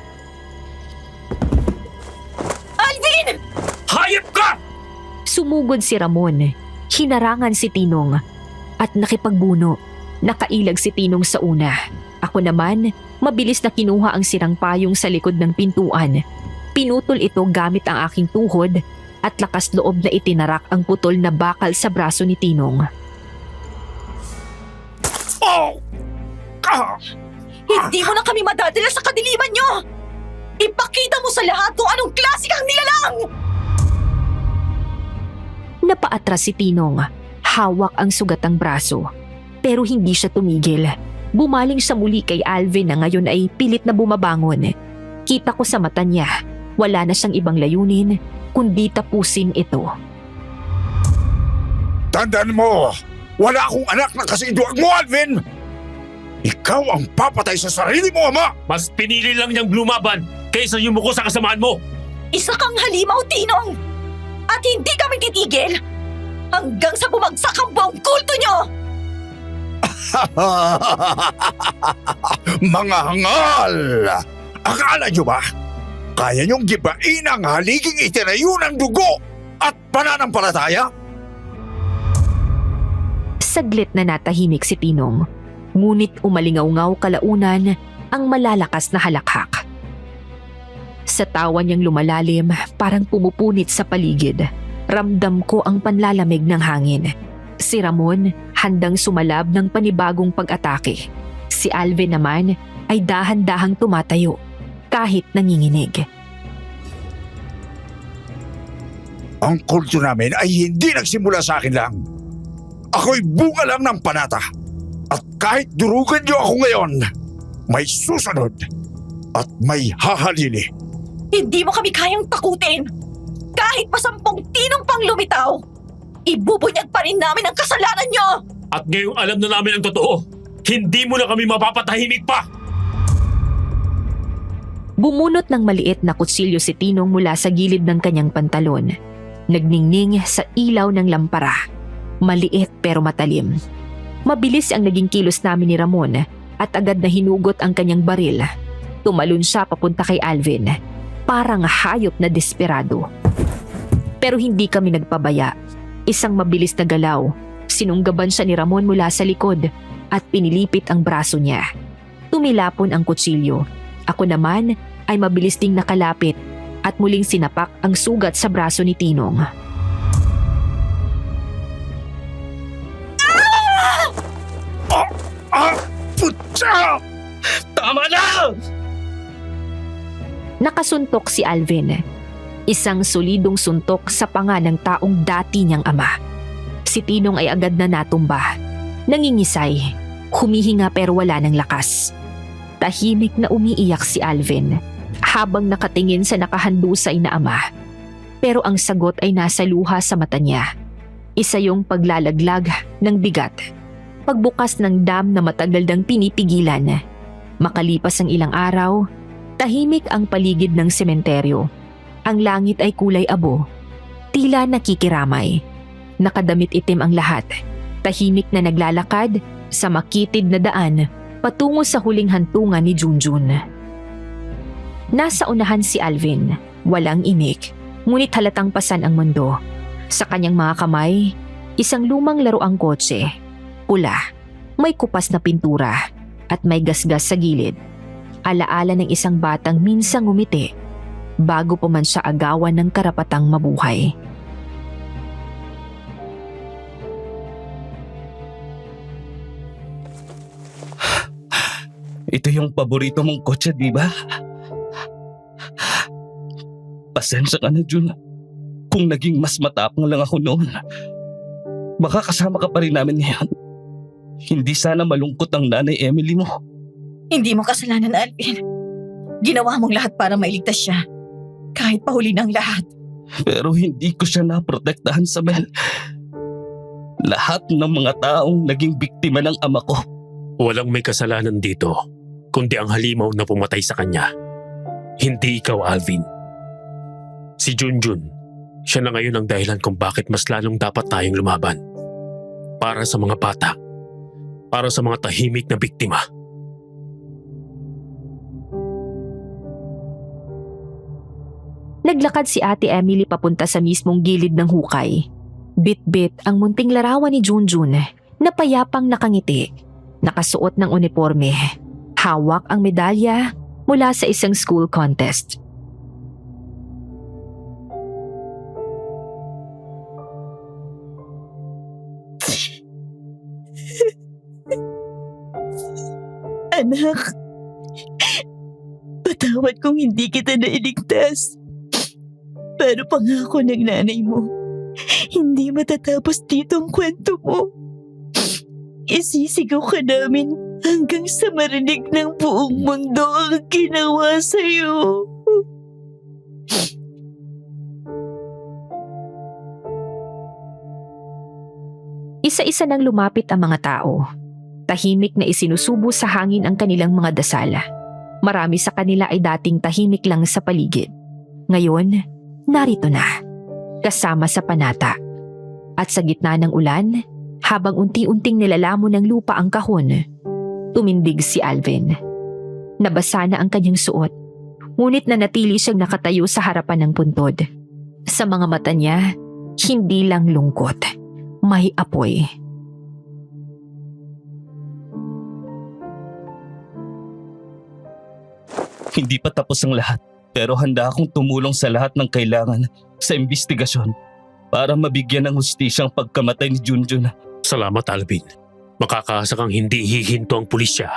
Hayop ka! Sumugod si Ramon, hinarangan si Tinong at nakipagbuno. Nakailag si Tinong sa una. Ako naman, mabilis na kinuha ang sirang payong sa likod ng pintuan. Pinutol ito gamit ang aking tuhod at lakas loob na itinarak ang putol na bakal sa braso ni Tinong. Oh! Ah! Hindi mo na kami madadala sa kadiliman nyo! Ipakita mo sa lahat kung anong klase kang nilalang! Napaatras si Tinong. Hawak ang sugatang braso. Pero hindi siya tumigil. Bumaling siya muli kay Alvin na ngayon ay pilit na bumabangon. Kita ko sa mata niya, wala na siyang ibang layunin, kundi tapusin ito. Tandaan mo, wala akong anak na kasiduag mo, Alvin! Ikaw ang papatay sa sarili mo, ama! Mas pinili lang niyang lumaban kaysa yumuko sa kasamaan mo. Isa kang halimaw, Tinong! At hindi kami titigil hanggang sa bumagsak ang buong kulto nyo! Mga hangal! Akala nyo ba? Kaya nyong gibain ang haliging itinayo ng dugo at pananampalataya? Saglit na natahimik si Tinong. Ngunit umalingaw-ngaw kalaunan ang malalakas na halakhak. Sa tawa niyang lumalalim, parang pumupunit sa paligid. Ramdam ko ang panlalamig ng hangin. Si Ramon handang sumalab ng panibagong pag-atake. Si Alvin naman ay dahan-dahang tumatayo kahit nanginginig. Ang kulto namin ay hindi nagsimula sa akin lang. Ako'y bunga lang ng panata. At kahit durugan niyo ako ngayon, may susunod at may hahalili. Hindi mo kami kayang takutin! Kahit pa 10 tinong pang lumitaw, ibubunyag pa rin namin ang kasalanan nyo! At ngayong alam na namin ang totoo, hindi mo na kami mapapatahimik pa! Bumunot ng maliit na kutsilyo si Tinong mula sa gilid ng kanyang pantalon. Nagningning sa ilaw ng lampara. Maliit pero matalim. Mabilis ang naging kilos namin ni Ramon at agad na hinugot ang kanyang baril. Tumalon siya papunta kay Alvin. Parang hayop na desperado. Pero hindi kami nagpabaya. Isang mabilis na galaw. Sinunggaban siya ni Ramon mula sa likod at pinilipit ang braso niya. Tumilapon ang kutsilyo. Ako naman ay mabilis ding nakalapit at muling sinapak ang sugat sa braso ni Tinong. Putsa! Tama na! Nakasuntok si Alvin. Isang solidong suntok sa panga ng taong dati niyang ama. Si Tinong ay agad na natumba. Nangingisay. Humihinga pero wala ng lakas. Tahimik na umiiyak si Alvin habang nakatingin sa nakahandusay na ama. Pero ang sagot ay nasa luha sa mata niya. Isa yung paglalaglag ng bigat. Pagbukas ng dam na matagal nang pinipigilan. Makalipas ang ilang araw, tahimik ang paligid ng sementeryo. Ang langit ay kulay abo. Tila nakikiramay. Nakadamit itim ang lahat. Tahimik na naglalakad sa makitid na daan patungo sa huling hantungan ni Junjun. Nasa unahan si Alvin. Walang imik. Ngunit halatang pasan ang mundo. Sa kanyang mga kamay, isang lumang laruang kotse. Pula, may kupas na pintura at may gasgas sa gilid. Alaala ng isang batang minsang ngumiti bago pa man siya agawan ng karapatang mabuhay. Ito yung paborito mong kotse, di ba? Pasensya ka na, Jun. Kung naging mas matapang lang ako noon, baka kasama ka pa rin namin ngayon. Hindi sana malungkot ang nanay Emily mo. Hindi mo kasalanan, Alvin. Ginawa mong lahat para mailigtas siya. Kahit pahuli ng lahat. Pero hindi ko siya naprotektahan, Sabel. Lahat ng mga taong naging biktima ng ama ko. Walang may kasalanan dito, kundi ang halimaw na pumatay sa kanya. Hindi ikaw, Alvin. Si Junjun, siya na ngayon ang dahilan kung bakit mas lalong dapat tayong lumaban. Para sa mga bata. Para sa mga tahimik na biktima. Naglakad si Ate Emily papunta sa mismong gilid ng hukay. Bit-bit ang munting larawan ni Junjun na payapang nakangiti. Nakasuot ng uniforme. Hawak ang medalya mula sa isang school contest. Anak, Patawad kung hindi kita nailigtas. Pero pangako ng nanay mo, hindi matatapos dito ang kwento mo. Isisigaw ka namin hanggang sa marinig ng buong mundo ang ginawa sa'yo. Isa-isa nang lumapit ang mga tao. Tahimik na isinusubo sa hangin ang kanilang mga dasal. Marami sa kanila ay dating tahimik lang sa paligid. Ngayon, narito na, kasama sa panata. At sa gitna ng ulan, habang unti-unting nilalamon ng lupa ang kahon, tumindig si Alvin. Nabasa na ang kanyang suot, ngunit nanatili siyang nakatayo sa harapan ng puntod. Sa mga mata niya, hindi lang lungkot, may apoy. Hindi pa tapos ang lahat, pero handa akong tumulong sa lahat ng kailangan sa investigasyon para mabigyan ng hustisyang pagkamatay ni Junjun. Salamat, Alvin. Makakaasa kang hindi hihinto ang pulisya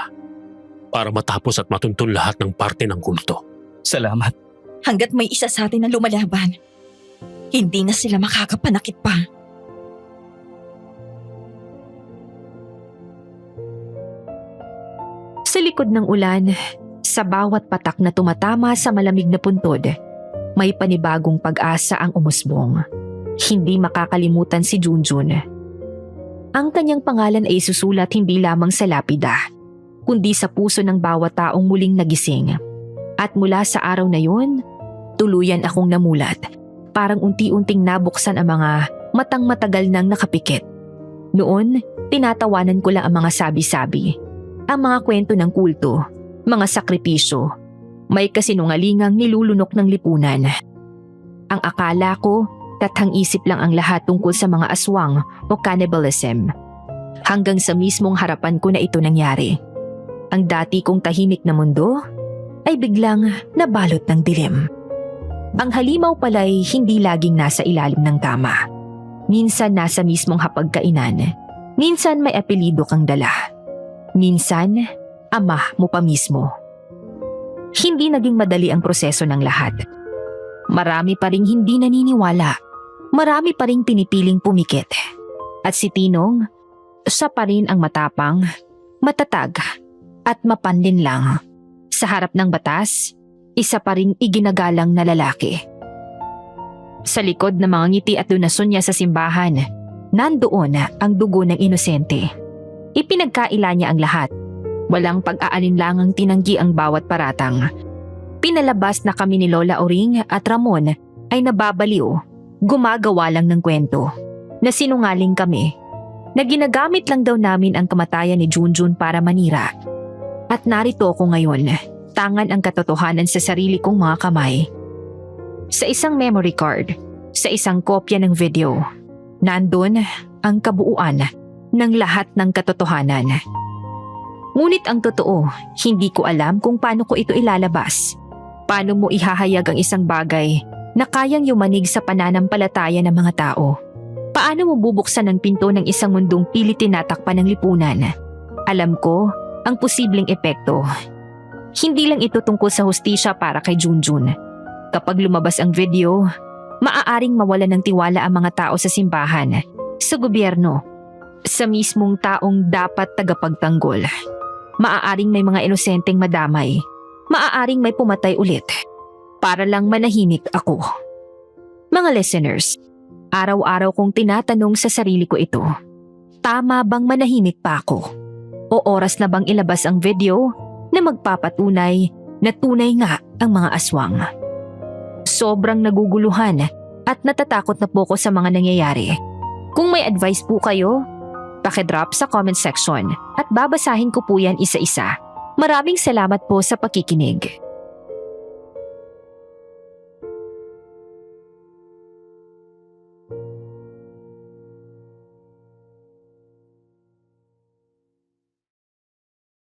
para matapos at matuntun lahat ng parte ng kulto. Salamat. Hanggat may isa sa atin na lumalaban, hindi na sila makakapanakit pa. Sa likod ng ulan, sa bawat patak na tumatama sa malamig na puntod, may panibagong pag-asa ang umusbong. Hindi makakalimutan si Junjun. Ang kanyang pangalan ay isusulat hindi lamang sa lapida, kundi sa puso ng bawat taong muling nagising. At mula sa araw na yun, tuluyan akong namulat. Parang unti-unting nabuksan ang mga matang matagal nang nakapikit. Noon, tinatawanan ko lang ang mga sabi-sabi. Ang mga kwento ng kulto, mga sakripisyo, may kasinungalingang nilulunok ng lipunan. Ang akala ko, tathang-isip lang ang lahat tungkol sa mga aswang o cannibalism. Hanggang sa mismong harapan ko na ito nangyari. Ang dati kong tahimik na mundo ay biglang nabalot ng dilim. Ang halimaw pala'y hindi laging nasa ilalim ng kama. Minsan nasa mismong hapagkainan. Minsan may apelido kang dala. Minsan, ama mo pa mismo. Hindi naging madali ang proseso ng lahat. Marami pa ring hindi naniniwala. Marami pa ring pinipiling pumikit. At si Tinong, siya pa rin ang matapang, matatag, at mapanlin lang. Sa harap ng batas, isa pa ring iginagalang na lalaki. Sa likod ng mga ngiti at donasyon niya sa simbahan, nandoon ang dugo ng inosente. Ipinagkaila niya ang lahat. Walang pag-aalinlangang tinanggi ang bawat paratang. Pinalabas na kami ni Lola Oring at Ramon ay nababaliw, gumagawa lang ng kwento, na sinungaling kami, na ginagamit lang daw namin ang kamatayan ni Junjun para manira. At narito ako ngayon, tangan ang katotohanan sa sarili kong mga kamay. Sa isang memory card, sa isang kopya ng video, nandun ang kabuuan ng lahat ng katotohanan. Ngunit ang totoo, hindi ko alam kung paano ko ito ilalabas. Paano mo ihahayag ang isang bagay na kayang yumanig sa pananampalataya ng mga tao? Paano mo bubuksan ang pinto ng isang mundong pilit tinatakpan ng lipunan? Alam ko ang posibleng epekto. Hindi lang ito tungkol sa hustisya para kay Junjun. Kapag lumabas ang video, maaaring mawalan ng tiwala ang mga tao sa simbahan, sa gobyerno, sa mismong taong dapat tagapagtanggol. Maaaring may mga inosenteng madamay. Maaaring may pumatay ulit. Para lang manahimik ako. Mga listeners, araw-araw kong tinatanong sa sarili ko ito. Tama bang manahimik pa ako? O oras na bang ilabas ang video na magpapatunay na tunay nga ang mga aswang? Sobrang naguguluhan at natatakot na po ko sa mga nangyayari. Kung may advice po kayo, pakidrop sa comment section at babasahin ko po yan isa-isa. Maraming salamat po sa pakikinig.